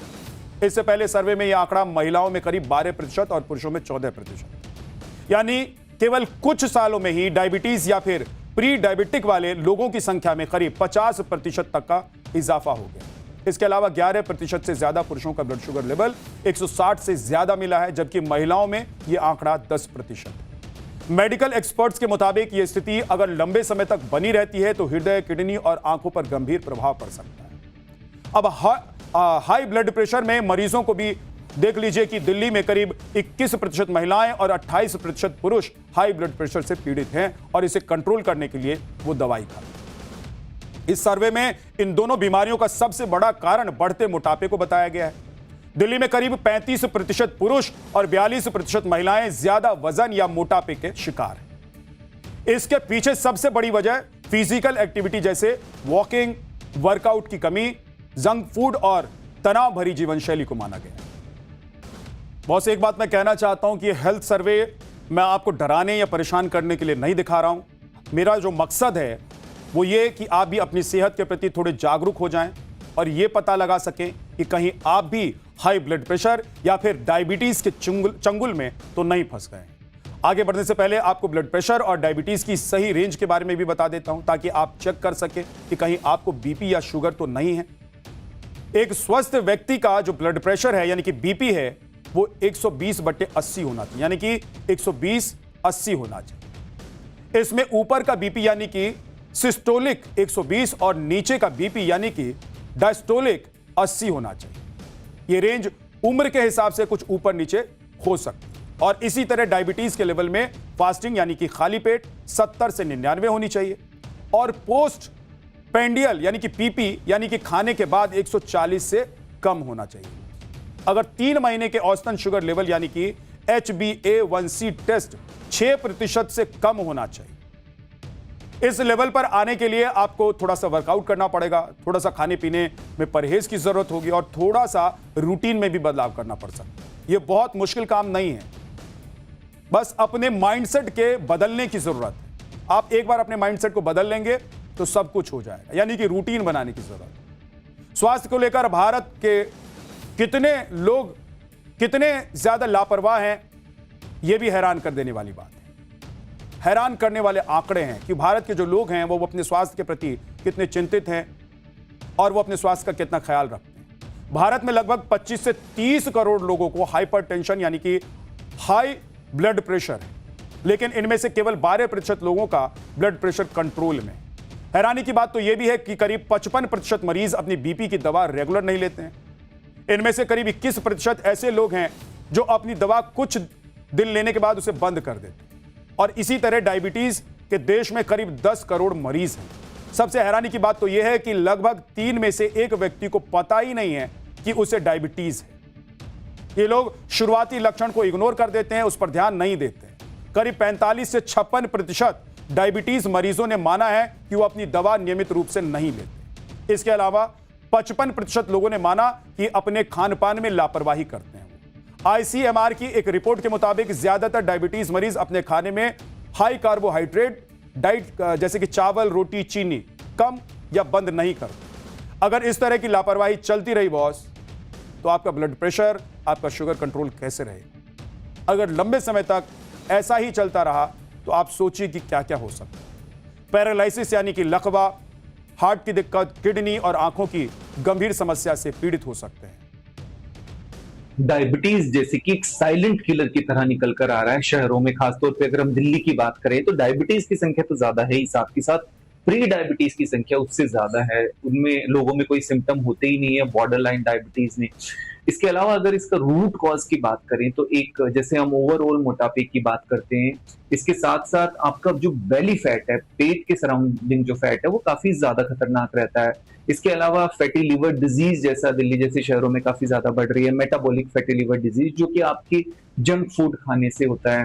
इससे पहले सर्वे में यह आंकड़ा महिलाओं में करीब 12% और पुरुषों में 14%, यानी केवल कुछ सालों में ही डायबिटीज या फिर प्री डायबिटिक वाले लोगों की संख्या में करीब 50% तक का इजाफा हो गया। इसके अलावा 11% से ज्यादा पुरुषों का ब्लड शुगर लेवल 160 से ज्यादा मिला है, जबकि महिलाओं में यह आंकड़ा 10% है। मेडिकल एक्सपर्ट्स के मुताबिक यह स्थिति अगर लंबे समय तक बनी रहती है तो हृदय, किडनी और आंखों पर गंभीर प्रभाव पड़ सकता है। अब हाई ब्लड प्रेशर में मरीजों को भी देख लीजिए कि दिल्ली में करीब 21% महिलाएं और 28% पुरुष हाई ब्लड प्रेशर से पीड़ित हैं और इसे कंट्रोल करने के लिए वो दवाई खाते हैं। इस सर्वे में इन दोनों बीमारियों का सबसे बड़ा कारण बढ़ते मोटापे को बताया गया है। दिल्ली में करीब 35% पुरुष और 42% महिलाएं ज्यादा वजन या मोटापे के शिकार हैं। इसके पीछे सबसे बड़ी वजह फिजिकल एक्टिविटी जैसे वॉकिंग, वर्कआउट की कमी, जंक फूड और तनाव भरी जीवन शैली को माना गया। बॉस, एक बात मैं कहना चाहता हूं कि ये हेल्थ सर्वे मैं आपको डराने या परेशान करने के लिए नहीं दिखा रहा हूं। मेरा जो मकसद है वो ये कि आप भी अपनी सेहत के प्रति थोड़े जागरूक हो जाएं और ये पता लगा सकें कि कहीं आप भी हाई ब्लड प्रेशर या फिर डायबिटीज के चंगुल में तो नहीं फंस गए। आगे बढ़ने से पहले आपको ब्लड प्रेशर और डायबिटीज की सही रेंज के बारे में भी बता देता हूं ताकि आप चेक कर सकें कि कहीं आपको बीपी या शुगर तो नहीं है। एक स्वस्थ व्यक्ति का जो ब्लड प्रेशर है यानी कि बीपी है वो 120/80 होना चाहिए, यानी कि 120/80 होना चाहिए। इसमें ऊपर का बीपी यानी कि सिस्टोलिक 120 और नीचे का बीपी यानी कि डायस्टोलिक 80 होना चाहिए। ये रेंज उम्र के हिसाब से कुछ ऊपर नीचे हो सकती है। और इसी तरह डायबिटीज के लेवल में फास्टिंग यानी कि खाली पेट 70 से 99 होनी चाहिए और पोस्ट पेंडियल यानी कि पीपी यानी कि खाने के बाद 140 से कम होना चाहिए। अगर 3 महीने के औसतन शुगर लेवल यानी कि HbA1c टेस्ट 6% से कम होना चाहिए। इस लेवल पर आने के लिए आपको थोड़ा सा वर्कआउट करना पड़ेगा, थोड़ा सा खाने पीने में परहेज की जरूरत होगी और थोड़ा सा रूटीन में भी बदलाव करना पड़ सकता है। यह बहुत मुश्किल काम नहीं है, बस अपने माइंडसेट के बदलने की जरूरत है। आप एक बार अपने माइंडसेट को बदल लेंगे तो सब कुछ हो जाएगा, यानी कि रूटीन बनाने की जरूरत है। स्वास्थ्य को लेकर भारत के कितने लोग कितने ज्यादा लापरवाह हैं, यह भी हैरान कर देने वाली बात है। हैरान करने वाले आंकड़े हैं कि भारत के जो लोग हैं वो अपने स्वास्थ्य के प्रति कितने चिंतित हैं और वो अपने स्वास्थ्य का कितना ख्याल रखते हैं। भारत में लगभग 25 से 30 करोड़ लोगों को हाइपरटेंशन यानी कि हाई ब्लड प्रेशर है, लेकिन इनमें से केवल 12% लोगों का ब्लड प्रेशर कंट्रोल में। हैरानी की बात तो यह भी है कि करीब 55% मरीज अपनी बीपी की दवा रेगुलर नहीं लेते हैं। इनमें से करीब 21% ऐसे लोग हैं जो अपनी दवा कुछ दिन लेने के बाद उसे बंद कर देते हैं। और इसी तरह डायबिटीज के देश में करीब 10 करोड़ मरीज हैं। सबसे हैरानी की बात तो यह है कि लगभग 3 में से 1 व्यक्ति को पता ही नहीं है कि उसे डायबिटीज है। ये लोग शुरुआती लक्षण को इग्नोर कर देते हैं, उस पर ध्यान नहीं देते हैं। करीब 45 से 56% डायबिटीज मरीजों ने माना है कि वो अपनी दवा नियमित रूप से नहीं लेते। इसके अलावा 55% लोगों ने माना कि अपने खान पान में लापरवाही करते हैं। ICMR की एक रिपोर्ट के मुताबिक ज्यादातर डायबिटीज मरीज अपने खाने में हाई कार्बोहाइड्रेट डाइट जैसे कि चावल, रोटी, चीनी कम या बंद नहीं करते। अगर इस तरह की लापरवाही चलती रही बॉस, तो आपका ब्लड प्रेशर, आपका शुगर कंट्रोल कैसे रहेगा? अगर लंबे समय तक ऐसा ही चलता रहा तो आप सोचिए कि क्या क्या हो सकता है। पैरालिसिस यानी कि लकवा, हार्ट की दिक्कत, किडनी और आंखों की गंभीर समस्या से पीड़ित हो सकते हैं। डायबिटीज जैसे कि एक साइलेंट किलर की तरह निकल कर आ रहा है शहरों में। खासतौर पे अगर हम दिल्ली की बात करें तो डायबिटीज की संख्या तो ज्यादा है ही, साथ के साथ प्री डायबिटीज की संख्या उससे ज्यादा है। उनमें लोगों में कोई सिम्टम होते ही नहीं है बॉर्डर लाइन डायबिटीज में। इसके अलावा अगर इसका रूट कॉज की बात करें तो एक जैसे हम ओवरऑल मोटापे की बात करते हैं, इसके साथ साथ आपका जो बेली फैट है, पेट के सराउंडिंग जो फैट है वो काफी ज्यादा खतरनाक रहता है। इसके अलावा फैटी लिवर डिजीज जैसा दिल्ली जैसे शहरों में काफी ज्यादा बढ़ रही है, मेटाबॉलिक फैटी लिवर डिजीज, जो कि आपकी जंक फूड खाने से होता है।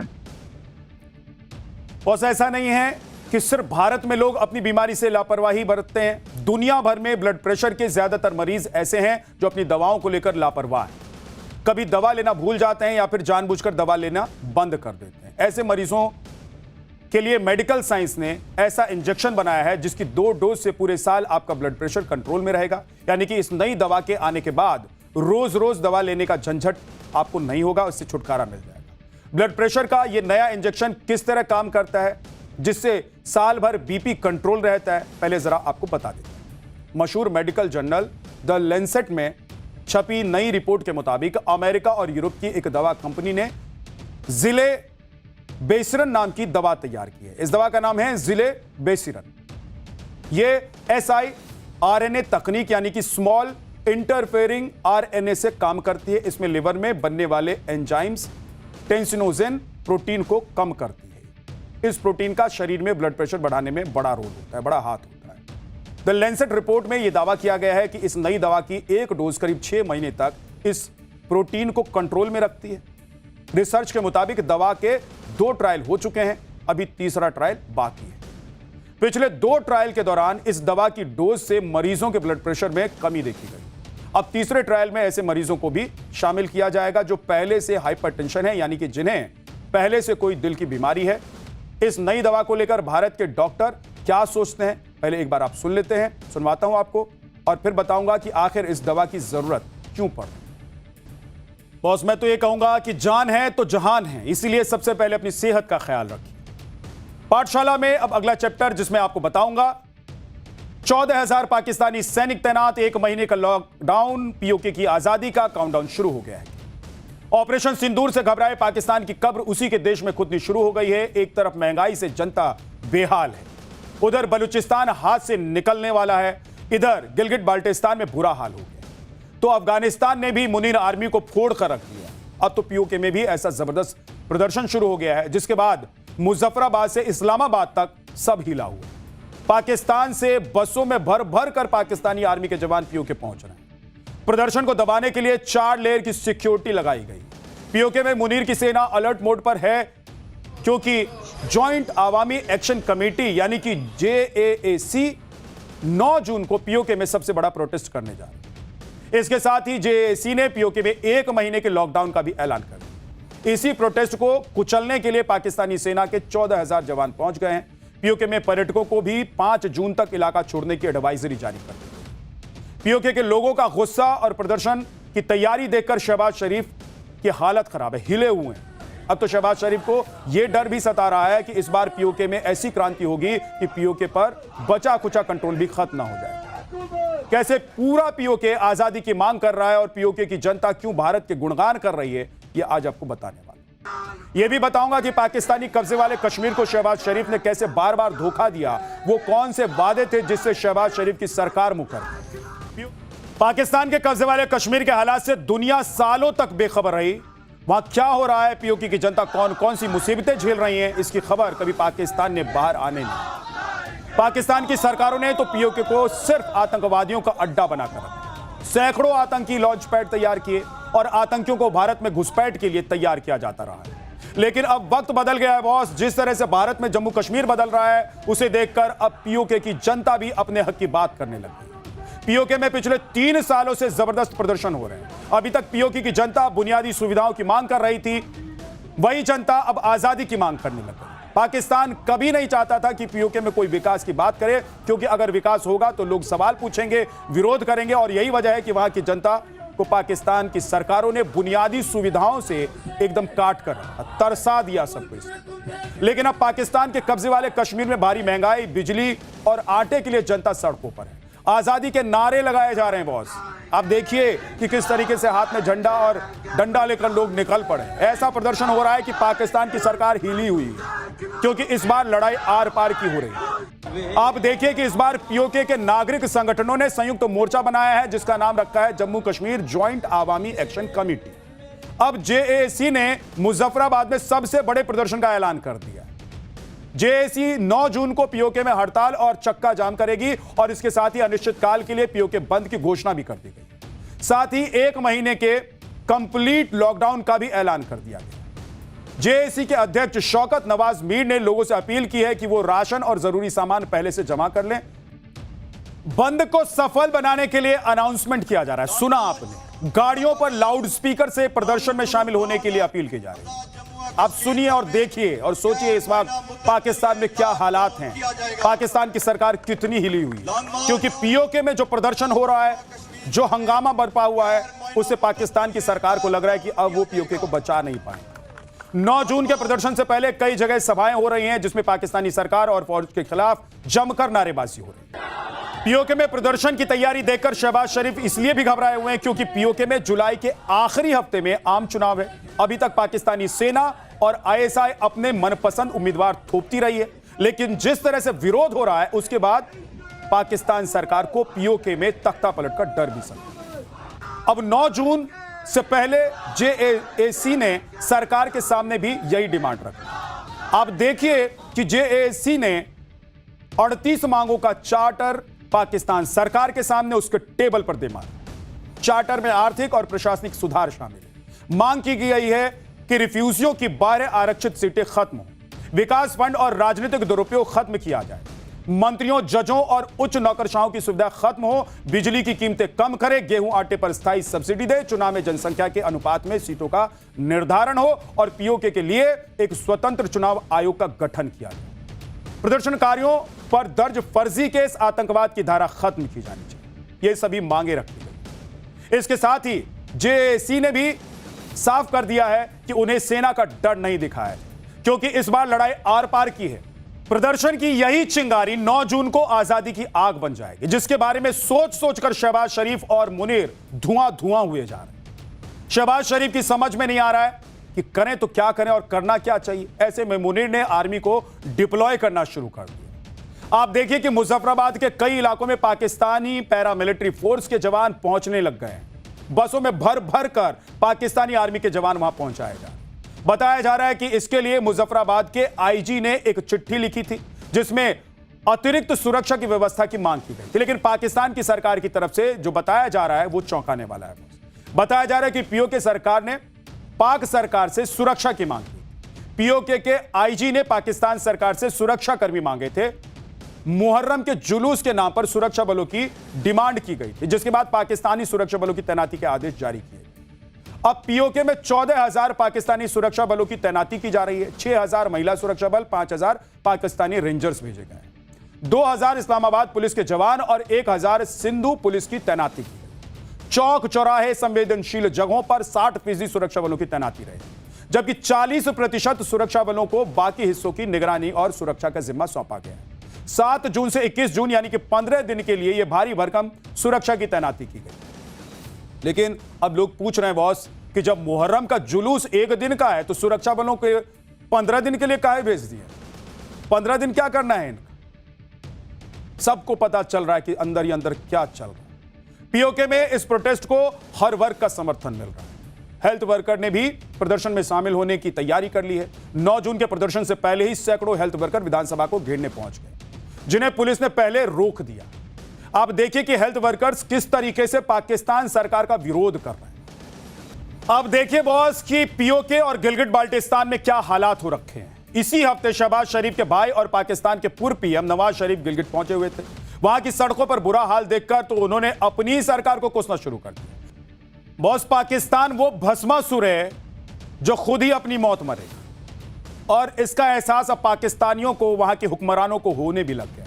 बस ऐसा नहीं है कि सिर्फ भारत में लोग अपनी बीमारी से लापरवाही बरतते हैं। दुनिया भर में ब्लड प्रेशर के ज्यादातर मरीज ऐसे हैं जो अपनी दवाओं को लेकर लापरवाह हैं। कभी दवा लेना भूल जाते हैं या फिर जानबूझकर दवा लेना बंद कर देते हैं। ऐसे मरीजों के लिए मेडिकल साइंस ने ऐसा इंजेक्शन बनाया है जिसकी 2 डोज से पूरे साल आपका ब्लड प्रेशर कंट्रोल में रहेगा। यानी कि इस नई दवा के आने के बाद रोज रोज दवा लेने का झंझट आपको नहीं होगा, उससे छुटकारा मिल जाएगा। ब्लड प्रेशर का यह नया इंजेक्शन किस तरह काम करता है जिससे साल भर बीपी कंट्रोल रहता है, पहले जरा आपको बता देते हैं। मशहूर मेडिकल जर्नल द लेंसेट में छपी नई रिपोर्ट के मुताबिक अमेरिका और यूरोप की एक दवा कंपनी ने जिले बेसिरन नाम की दवा तैयार की है। इस दवा का नाम है जिले बेसिरन। यह siRNA तकनीक यानी कि स्मॉल इंटरफेरिंग RNA से काम करती है। इसमें लिवर में बनने वाले एंजाइम्स टेंसिनोजेन प्रोटीन को कम करती है। इस प्रोटीन का शरीर में ब्लड प्रेशर बढ़ाने में बड़ा रोल होता है, बड़ा हाथ होता है। द लैंसेट रिपोर्ट में यह दावा किया गया है कि इस नई दवा की एक डोज करीब 6 महीने तक इस प्रोटीन को कंट्रोल में रखती है। रिसर्च के मुताबिक दवा के 2 ट्रायल हो चुके हैं, अभी तीसरा ट्रायल बाकी है। पिछले 2 ट्रायल के दौरान इस दवा की डोज से मरीजों के ब्लड प्रेशर में कमी देखी गई। अब तीसरे ट्रायल में ऐसे मरीजों को भी शामिल किया जाएगा जो पहले से हाइपरटेंशन है, यानी कि जिन्हें पहले से कोई दिल की बीमारी है। इस नई दवा को लेकर भारत के डॉक्टर क्या सोचते हैं, पहले एक बार आप सुन लेते हैं, सुनवाता हूं आपको और फिर बताऊंगा कि आखिर इस दवा की जरूरत क्यों पड़। बॉस, मैं तो ये कहूंगा कि जान है तो जहान है, इसीलिए सबसे पहले अपनी सेहत का ख्याल रखिए। पाठशाला में अब अगला चैप्टर जिसमें आपको बताऊंगा 14,000 पाकिस्तानी सैनिक तैनात, 1 महीने का लॉकडाउन, पीओके की आजादी का काउंटडाउन शुरू हो गया है। ऑपरेशन सिंदूर से घबराए पाकिस्तान की कब्र उसी के देश में खुदनी शुरू हो गई है। एक तरफ महंगाई से जनता बेहाल है, उधर बलूचिस्तान हाथ से निकलने वाला है, इधर गिलगिट बाल्टिस्तान में बुरा हाल हो गया। तो अफगानिस्तान ने भी मुनीर आर्मी को फोड़ कर रख दिया। अब तो पीओके में भी ऐसा जबरदस्त प्रदर्शन शुरू हो गया है जिसके बाद मुजफ्फराबाद से इस्लामाबाद तक सब हिला हुआ। पाकिस्तान से बसों में भर भर कर पाकिस्तानी आर्मी के जवान पीओके पहुंच रहे हैं। प्रदर्शन को दबाने के लिए 4 लेयर की सिक्योरिटी लगाई गई। पीओके में मुनीर की सेना अलर्ट मोड पर है क्योंकि जॉइंट आवामी एक्शन कमेटी यानी कि JAAC 9 जून को पीओके में सबसे बड़ा प्रोटेस्ट करने जा रही है। इसके साथ ही JAAC ने पीओके में 1 महीने के लॉकडाउन का भी ऐलान कर दिया। इसी प्रोटेस्ट को कुचलने के लिए पाकिस्तानी सेना के 14,000 जवान पहुंच गए हैं। पीओके में पर्यटकों को भी 5 जून तक इलाका छोड़ने की एडवाइजरी जारी कर दी। पीओके के लोगों का गुस्सा और प्रदर्शन की तैयारी देखकर शहबाज शरीफ की हालत खराब है, हिले हुए हैं। अब तो शहबाज शरीफ को यह डर भी सता रहा है कि इस बार पीओके में ऐसी क्रांति होगी कि पीओके पर बचा खुचा कंट्रोल भी खत्म ना हो जाए। कैसे पूरा पीओके आजादी की मांग कर रहा है और पीओके की जनता क्यों भारत के गुणगान कर रही है, यह आज आपको बताने वाला। यह भी बताऊंगा कि पाकिस्तानी कब्जे वाले कश्मीर को शहबाज शरीफ ने कैसे बार बार धोखा दिया, वो कौन से वादे थे जिससे शहबाज शरीफ की सरकार मुकर। पाकिस्तान के कब्जे वाले कश्मीर के हालात से दुनिया सालों तक बेखबर रही। वहां क्या हो रहा है, पीओके की जनता कौन कौन सी मुसीबतें झेल रही है, इसकी खबर कभी पाकिस्तान ने बाहर आने नहीं। पाकिस्तान की सरकारों ने तो पीओके को सिर्फ आतंकवादियों का अड्डा बनाकर रखा। सैकड़ों आतंकी लॉन्च पैड तैयार किए और आतंकियों को भारत में घुसपैठ के लिए तैयार किया जाता रहा है। लेकिन अब वक्त बदल गया है बॉस। जिस तरह से भारत में जम्मू कश्मीर बदल रहा है, उसे देखकर अब पीओके की जनता भी अपने हक की बात करने लगी। पीओके में पिछले 3 सालों से जबरदस्त प्रदर्शन हो रहे हैं। अभी तक पीओके की जनता बुनियादी सुविधाओं की मांग कर रही थी, वही जनता अब आजादी की मांग करने लगी। पाकिस्तान कभी नहीं चाहता था कि पीओके में कोई विकास की बात करे, क्योंकि अगर विकास होगा तो लोग सवाल पूछेंगे, विरोध करेंगे और यही वजह है कि वहां की जनता को पाकिस्तान की सरकारों ने बुनियादी सुविधाओं से एकदम काट कर तरसा दिया सब कुछ। लेकिन अब पाकिस्तान के कब्जे वाले कश्मीर में भारी महंगाई, बिजली और आटे के लिए जनता सड़कों पर है। आजादी के नारे लगाए जा रहे हैं बॉस। आप देखिए कि किस तरीके से हाथ में झंडा और डंडा लेकर लोग निकल पड़े। ऐसा प्रदर्शन हो रहा है कि पाकिस्तान की सरकार हिली हुई है, क्योंकि इस बार लड़ाई आर पार की हो रही है। आप देखिए कि इस बार पीओके के नागरिक संगठनों ने संयुक्त मोर्चा बनाया है जिसका नाम रखा है Jammu Kashmir joint Awami action committee. अब JAAC ने मुजफ्फराबाद में सबसे बड़े प्रदर्शन का ऐलान कर दिया। JAAC 9 जून को पीओके में हड़ताल और चक्का जाम करेगी और इसके साथ ही अनिश्चितकाल के लिए पीओके बंद की घोषणा भी कर दी गई। साथ ही 1 महीने के कंप्लीट लॉकडाउन का भी ऐलान कर दिया गया। JAAC के अध्यक्ष शौकत नवाज मीर ने लोगों से अपील की है कि वो राशन और जरूरी सामान पहले से जमा कर लें। बंद को सफल बनाने के लिए अनाउंसमेंट किया जा रहा है, सुना आपने। गाड़ियों पर लाउड स्पीकर से प्रदर्शन में शामिल होने के लिए अपील की जा रही है। आप सुनिए और देखिए और सोचिए इस वक्त पाकिस्तान में क्या हालात हैं, पाकिस्तान की सरकार कितनी हिली हुई है। क्योंकि पीओके में जो प्रदर्शन हो रहा है, जो हंगामा बरपा हुआ है, उससे पाकिस्तान की सरकार को लग रहा है कि अब वो पीओके को बचा नहीं पाए। 9 जून के प्रदर्शन से पहले कई जगह सभाएं हो रही हैं जिसमें पाकिस्तानी सरकार और फौज के खिलाफ जमकर नारेबाजी हो रही है। पीओके में प्रदर्शन की तैयारी देखकर शहबाज शरीफ इसलिए भी घबराए हुए हैं क्योंकि पीओके में जुलाई के आखिरी हफ्ते में आम चुनाव है। अभी तक पाकिस्तानी सेना और ISI अपने मनपसंद उम्मीदवार थोपती रही है, लेकिन जिस तरह से विरोध हो रहा है उसके बाद पाकिस्तान सरकार को पीओके में तख्ता पलट का डर भी सता। अब 9 जून से पहले JAAC ने सरकार के सामने भी यही डिमांड रखी। आप देखिए कि JAAC ने 38 मांगों का चार्टर पाकिस्तान सरकार के सामने उसके टेबल पर दे मारा। चार्टर में आर्थिक और प्रशासनिक सुधार शामिल है। मांग की गई है कि रिफ्यूजियों की 12 आरक्षित सीटें खत्म हो, विकास फंड और राजनीतिक दुरुपयोग खत्म किया जाए, मंत्रियों, जजों और उच्च नौकरशाहों की सुविधा खत्म हो, बिजली की कीमतें कम करे, गेहूं आटे पर स्थायी सब्सिडी दे, चुनाव में जनसंख्या के अनुपात में सीटों का निर्धारण हो और पीओके के लिए एक स्वतंत्र चुनाव आयोग का गठन किया जाए। प्रदर्शनकारियों पर दर्ज फर्जी केस, आतंकवाद की धारा खत्म की जानी चाहिए। ये सभी मांगे रखी गई। इसके साथ ही जेएसी ने भी साफ कर दिया है कि उन्हें सेना का डर नहीं दिखा है, क्योंकि इस बार लड़ाई आर पार की है। प्रदर्शन की यही चिंगारी 9 जून को आजादी की आग बन जाएगी, जिसके बारे में सोच सोचकर शहबाज शरीफ और मुनीर धुआं धुआं हुए जा रहे हैं। शहबाज शरीफ की समझ में नहीं आ रहा है कि करें तो क्या करें और करना क्या चाहिए। ऐसे में मुनीर ने आर्मी को डिप्लॉय करना शुरू कर दिया। आप देखिए कि मुजफ्फराबाद के कई इलाकों में पाकिस्तानी पैरामिलिट्री फोर्स के जवान पहुंचने लग गए हैं। बसों में भर भर कर पाकिस्तानी आर्मी के जवान वहां पहुंचाए जा रहे हैं। बताया जा रहा है कि इसके लिए मुजफ्फराबाद के आईजी ने एक चिट्ठी लिखी थी, जिसमें अतिरिक्त सुरक्षा की व्यवस्था की मांग की गई थी। लेकिन पाकिस्तान की सरकार की तरफ से जो बताया जा रहा है वो चौंकाने वाला है। बताया जा रहा है कि पीओके सरकार ने पाक सरकार से सुरक्षा की मांग की। पीओके के आईजी ने पाकिस्तान सरकार से सुरक्षा कर्मी मांगे थे। मुहर्रम के जुलूस के नाम पर सुरक्षा बलों की डिमांड की गई थी, जिसके बाद पाकिस्तानी सुरक्षा बलों की तैनाती के आदेश जारी किए। अब पीओके में 14,000 पाकिस्तानी सुरक्षा बलों की तैनाती की जा रही है। 6,000 महिला सुरक्षा बल, 5,000 पाकिस्तानी रेंजर्स भेजे गए, 2,000 इस्लामाबाद पुलिस के जवान और 1,000 सिंधु पुलिस की तैनाती की गई। चौक चौराहे संवेदनशील जगहों पर 60% सुरक्षा बलों की तैनाती रहेगी, जबकि 40% सुरक्षा बलों को बाकी हिस्सों की निगरानी और सुरक्षा का जिम्मा सौंपा गया है। 7 जून से 21 जून यानी कि 15 दिन के लिए यह भारी भरकम सुरक्षा की तैनाती की गई। लेकिन अब लोग पूछ रहे हैं बॉस कि जब मुहर्रम का जुलूस 1 दिन का है तो सुरक्षा बलों के 15 दिन के लिए काहे भेज दिए? 15 दिन क्या करना है इनका? सबको पता चल रहा है कि अंदर ही अंदर क्या चल रहा है। पीओके में इस प्रोटेस्ट को हर वर्ग का समर्थन मिल रहा है। हेल्थ वर्कर ने भी प्रदर्शन में शामिल होने की तैयारी कर ली है। 9 जून के प्रदर्शन से पहले ही सैकड़ों हेल्थ वर्कर विधानसभा को घेरने पहुंच गए, जिन्हें पुलिस ने पहले रोक दिया। आप देखिए कि हेल्थ वर्कर्स किस तरीके से पाकिस्तान सरकार का विरोध कर रहे हैं। अब देखिए बॉस कि पीओके और गिलगिट बाल्टिस्तान में क्या हालात हो रखे हैं। इसी हफ्ते शहबाज शरीफ के भाई और पाकिस्तान के पूर्व पीएम नवाज शरीफ गिलगिट पहुंचे हुए थे। वहां की सड़कों पर बुरा हाल देखकर तो उन्होंने अपनी सरकार को कोसना शुरू कर दिया। बॉस, पाकिस्तान वो भस्मासुर है जो खुद ही अपनी मौत मरेगा, और इसका एहसास अब पाकिस्तानियों को, वहां के हुक्मरानों को होने भी लग गया।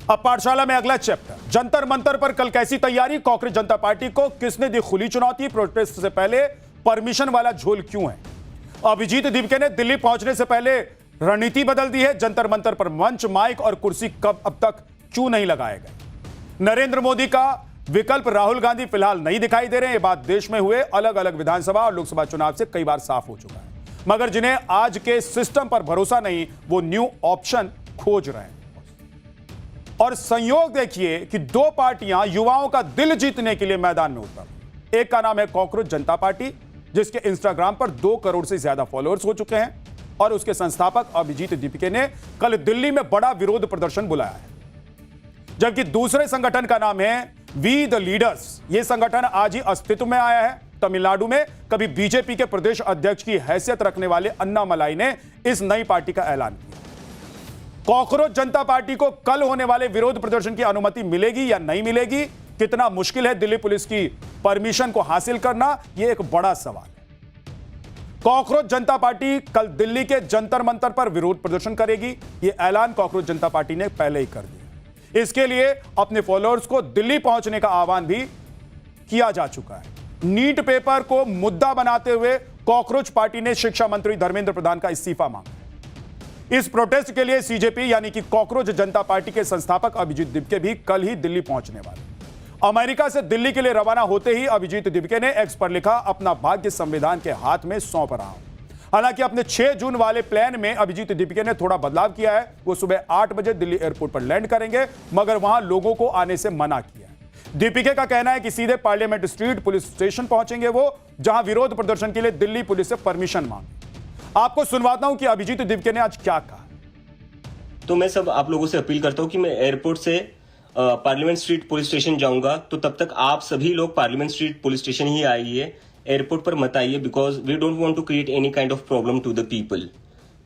अब पाठशाला में अगला चैप्टर, जंतर मंतर पर कल कैसी तैयारी, कांग्रेस जनता पार्टी को किसने दी खुली चुनौती, प्रोटेस्ट से पहले परमिशन वाला झोल क्यों है। अभिजीत दिपके ने दिल्ली पहुंचने से पहले रणनीति बदल दी है। जंतर मंतर पर मंच, माइक और कुर्सी कब अब तक क्यों नहीं लगाए गए। नरेंद्र मोदी का विकल्प राहुल गांधी फिलहाल नहीं दिखाई दे रहे हैं। ये बात देश में हुए अलग अलग विधानसभा और लोकसभा चुनाव से कई बार साफ हो चुका है, मगर जिन्हें आज के सिस्टम पर भरोसा नहीं, वो न्यू ऑप्शन खोज रहे हैं। और संयोग देखिए कि 2 पार्टियां युवाओं का दिल जीतने के लिए मैदान में उतर। एक का नाम है कांग्रेस जनता पार्टी, जिसके इंस्टाग्राम पर 2 करोड़ से ज्यादा फॉलोअर्स हो चुके हैं, और उसके संस्थापक अभिजीत दीपिके ने कल दिल्ली में बड़ा विरोध प्रदर्शन बुलाया है। जबकि दूसरे संगठन का नाम है वी द लीडर्स। यह संगठन आज ही अस्तित्व में आया है। तमिलनाडु में कभी बीजेपी के प्रदेश अध्यक्ष की हैसियत रखने वाले अन्नामलाई ने इस नई पार्टी का ऐलान किया। कांग्रेस जनता पार्टी को कल होने वाले विरोध प्रदर्शन की अनुमति मिलेगी या नहीं मिलेगी, कितना मुश्किल है दिल्ली पुलिस की परमिशन को हासिल करना, यह एक बड़ा सवाल है। कांग्रेस जनता पार्टी कल दिल्ली के जंतर मंतर पर विरोध प्रदर्शन करेगी। यह ऐलान कांग्रेस जनता पार्टी ने पहले ही कर दिया। इसके लिए अपने फॉलोअर्स को दिल्ली पहुंचने का आह्वान भी किया जा चुका है। नीट पेपर को मुद्दा बनाते हुए कांग्रेस पार्टी ने शिक्षा मंत्री धर्मेंद्र प्रधान का इस्तीफा मांगा। इस प्रोटेस्ट के लिए सीजेपी यानी कि कांग्रेस जनता पार्टी के संस्थापक अभिजीत दिपके भी कल ही दिल्ली पहुंचने वाले। अमेरिका से दिल्ली के लिए रवाना होते ही अभिजीत दिपके ने एक्स पर लिखा, अपना भाग्य संविधान के हाथ में सौंप रहा हूं। हालांकि अपने 6 जून वाले प्लान में अभिजीत दीपिके ने थोड़ा बदलाव किया है। वो सुबह 8 बजे दिल्ली एयरपोर्ट पर लैंड करेंगे, मगर वहां लोगों को आने से मना किया है। दीपिके का कहना है कि सीधे पार्लियामेंट स्ट्रीट पुलिस स्टेशन पहुंचेंगे वो, जहां विरोध प्रदर्शन के लिए दिल्ली पुलिस से परमिशन मांगी। आपको सुनवाता हूं कि अभिजीत दीपिके ने आज क्या कहा। तो मैं सब आप लोगों से अपील करता हूँ कि मैं एयरपोर्ट से पार्लियामेंट स्ट्रीट पुलिस स्टेशन जाऊंगा, तो तब तक आप सभी लोग पार्लियामेंट स्ट्रीट पुलिस स्टेशन ही आइए, एयरपोर्ट पर मत आइए, because we don't want to create any kind of problem to the people.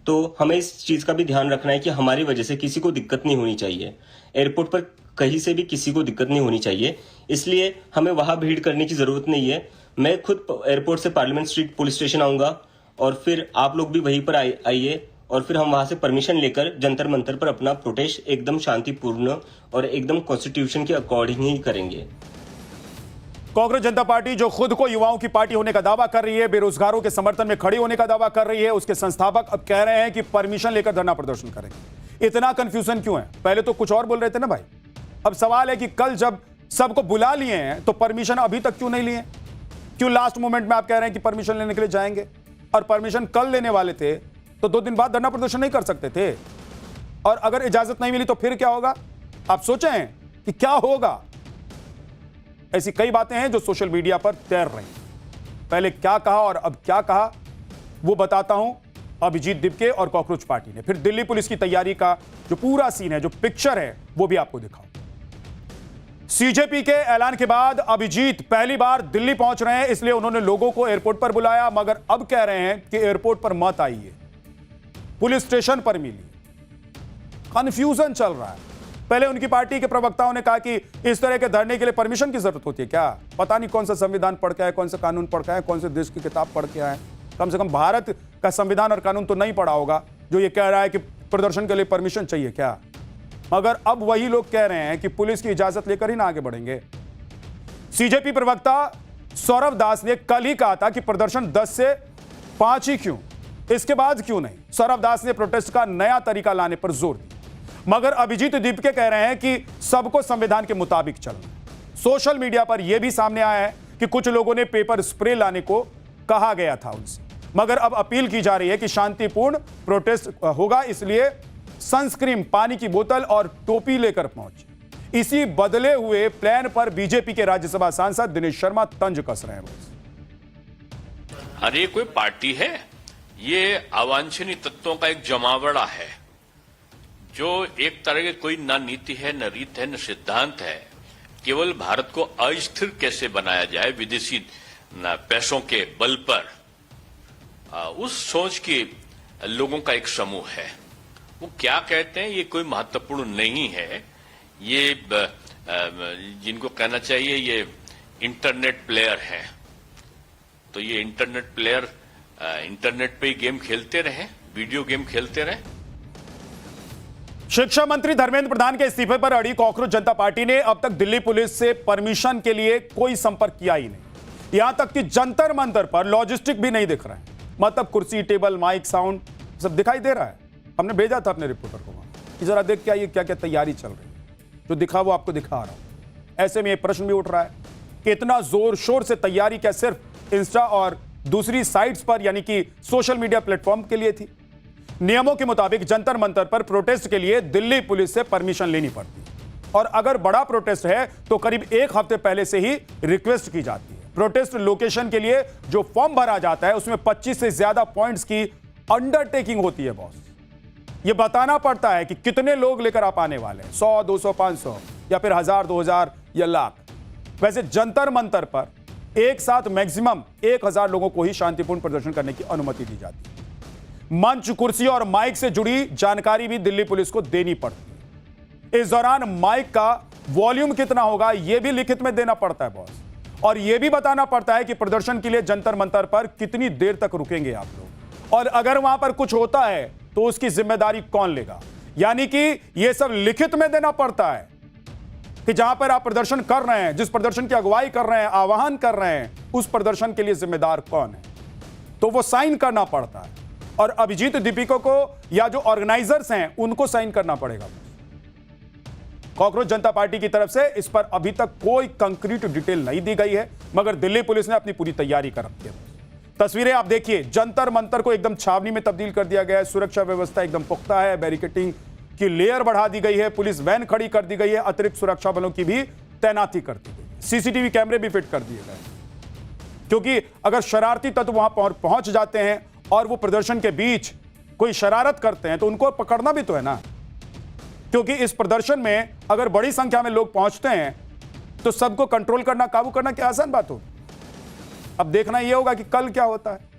तो हमें इस चीज का भी ध्यान रखना है कि हमारी वजह से किसी को दिक्कत नहीं होनी चाहिए, एयरपोर्ट पर कहीं से भी किसी को दिक्कत नहीं होनी चाहिए, इसलिए हमें वहां भीड़ करने की जरूरत नहीं है। मैं खुद एयरपोर्ट से पार्लियामेंट स्ट्रीट पुलिस स्टेशन आऊंगा और फिर आप लोग भी वहीं पर आइए और फिर हम वहां से परमिशन लेकर जंतर मंतर पर अपना प्रोटेस्ट एकदम शांतिपूर्ण और एकदम कॉन्स्टिट्यूशन के अकॉर्डिंग ही करेंगे। कांग्रेस जनता पार्टी जो खुद को युवाओं की पार्टी होने का दावा कर रही है, बेरोजगारों के समर्थन में खड़ी होने का दावा कर रही है, उसके संस्थापक अब कह रहे हैं कि परमिशन लेकर धरना प्रदर्शन करेंगे। इतना कंफ्यूजन क्यों है? पहले तो कुछ और बोल रहे थे ना भाई। अब सवाल है कि कल जब सबको बुला लिए हैं तो परमिशन अभी तक क्यों नहीं लिए? क्यों लास्ट मोमेंट में आप कह रहे हैं कि परमिशन लेने के लिए जाएंगे? और परमिशन कल लेने वाले थे तो 2 दिन बाद धरना प्रदर्शन नहीं कर सकते थे? और अगर इजाजत नहीं मिली तो फिर क्या होगा? आप सोचें कि क्या होगा? ऐसी कई बातें हैं जो सोशल मीडिया पर तैर रही हैं। पहले क्या कहा और अब क्या कहा वो बताता हूं अभिजीत दिपके और कॉकरोच पार्टी ने। फिर दिल्ली पुलिस की तैयारी का जो पूरा सीन है, जो पिक्चर है, वो भी आपको दिखाऊं। सीजेपी के ऐलान के बाद अभिजीत पहली बार दिल्ली पहुंच रहे हैं, इसलिए उन्होंने लोगों को एयरपोर्ट पर बुलाया, मगर अब कह रहे हैं कि एयरपोर्ट पर मत आइए, पुलिस स्टेशन पर मिलिए। कंफ्यूजन चल रहा है। पहले उनकी पार्टी के प्रवक्ताओं ने कहा कि इस तरह के धरने के लिए परमिशन की जरूरत होती है क्या? पता नहीं कौन सा संविधान पढ़ के आए, कौन सा कानून पढ़ के आए, कौन से देश की किताब पढ़ के आए। कम से कम भारत का संविधान और कानून तो नहीं पढ़ा होगा जो ये कह रहा है कि प्रदर्शन के लिए परमिशन चाहिए क्या? मगर अब वही लोग कह रहे हैं कि पुलिस की इजाजत लेकर ही ना आगे बढ़ेंगे। सीजेपी प्रवक्ता सौरभ दास ने कल ही कहा था कि प्रदर्शन 10 से 5 ही क्यों, इसके बाद क्यों नहीं? सौरभ दास ने प्रोटेस्ट का नया तरीका लाने पर जोर दिया। मगर अभिजीत दिपके कह रहे हैं कि सबको संविधान के मुताबिक चलना। सोशल मीडिया पर यह भी सामने आया है कि कुछ लोगों ने पेपर स्प्रे लाने को कहा गया था उनसे, मगर अब अपील की जा रही है कि शांतिपूर्ण प्रोटेस्ट होगा, इसलिए सनस्क्रीन, पानी की बोतल और टोपी लेकर पहुंचे। इसी बदले हुए प्लान पर बीजेपी के राज्यसभा सांसद दिनेश शर्मा तंज कस रहे हैं। अरे कोई पार्टी है? ये अवांछनीय तत्वों का एक जमावड़ा है, जो एक तरह की कोई ना नीति है, न रीत है, न सिद्धांत है। केवल भारत को अस्थिर कैसे बनाया जाए विदेशी पैसों के बल पर, उस सोच के लोगों का एक समूह है। वो क्या कहते हैं ये कोई महत्वपूर्ण नहीं है। ये जिनको कहना चाहिए ये इंटरनेट प्लेयर है, तो ये इंटरनेट प्लेयर इंटरनेट पे ही गेम खेलते रहे, वीडियो गेम खेलते रहे। शिक्षा मंत्री धर्मेंद्र प्रधान के इस्तीफे पर अड़ी कांग्रेस जनता पार्टी ने अब तक दिल्ली पुलिस से परमिशन के लिए कोई संपर्क किया ही नहीं। यहां तक कि जंतर मंतर पर लॉजिस्टिक भी नहीं दिख रहा है, मतलब कुर्सी, टेबल, माइक, साउंड सब दिखाई दे रहा है। हमने भेजा था अपने रिपोर्टर को वहां कि जरा देख के आइए क्या क्या तैयारी चल रही है। जो दिखा वो आपको दिखा रहा हूं। ऐसे में ये प्रश्न भी उठ रहा है कि इतना जोर शोर से तैयारी क्या सिर्फ इंस्टा और दूसरी साइट्स पर यानी कि सोशल मीडिया प्लेटफॉर्म के लिए थी? नियमों के मुताबिक जंतर मंतर पर प्रोटेस्ट के लिए दिल्ली पुलिस से परमिशन लेनी पड़ती है, और अगर बड़ा प्रोटेस्ट है तो करीब 1 हफ्ते पहले से ही रिक्वेस्ट की जाती है। प्रोटेस्ट लोकेशन के लिए जो फॉर्म भरा जाता है उसमें 25 से ज्यादा पॉइंट्स की अंडरटेकिंग होती है बॉस। यह बताना पड़ता है कि कितने लोग लेकर आप आने वाले हैं, 100, 200, 500 या फिर 1000, 2000 या लाख। वैसे जंतर मंतर पर एक साथ मैक्सिमम 1000 लोगों को ही शांतिपूर्ण प्रदर्शन करने की अनुमति दी जाती है। मंच, कुर्सी और माइक से जुड़ी जानकारी भी दिल्ली पुलिस को देनी पड़ती है। इस दौरान माइक का वॉल्यूम कितना होगा यह भी लिखित में देना पड़ता है बॉस, और यह भी बताना पड़ता है कि प्रदर्शन के लिए जंतर मंतर पर कितनी देर तक रुकेंगे आप लोग, और अगर वहां पर कुछ होता है तो उसकी जिम्मेदारी कौन लेगा। यानी कि यह सब लिखित में देना पड़ता है कि जहां पर आप प्रदर्शन कर रहे हैं, जिस प्रदर्शन की अगुवाई कर रहे हैं, आह्वान कर रहे हैं, उस प्रदर्शन के लिए जिम्मेदार कौन है, तो वो साइन करना पड़ता है। और अभिजीत दीपिका को या जो ऑर्गेनाइजर्स हैं उनको साइन करना पड़ेगा। कांग्रेस जनता पार्टी की तरफ से इस पर अभी तक कोई कंक्रीट डिटेल नहीं दी गई है, मगर दिल्ली पुलिस ने अपनी पूरी तैयारी कर रखी है। तस्वीरें आप देखिए, जंतर मंतर को एकदम छावनी में तब्दील कर दिया गया है। सुरक्षा व्यवस्था एकदम पुख्ता है, बैरिकेटिंग की लेयर बढ़ा दी गई है, पुलिस वैन खड़ी कर दी गई है, अतिरिक्त सुरक्षा बलों की भी तैनाती कर दी गई है, सीसीटीवी कैमरे भी फिट कर दिए गए, क्योंकि अगर शरारती तत्व वहां पहुंच जाते हैं और वो प्रदर्शन के बीच कोई शरारत करते हैं तो उनको पकड़ना भी तो है ना। क्योंकि इस प्रदर्शन में अगर बड़ी संख्या में लोग पहुंचते हैं तो सबको कंट्रोल करना, काबू करना क्या आसान बात हो। अब देखना यह होगा कि कल क्या होता है।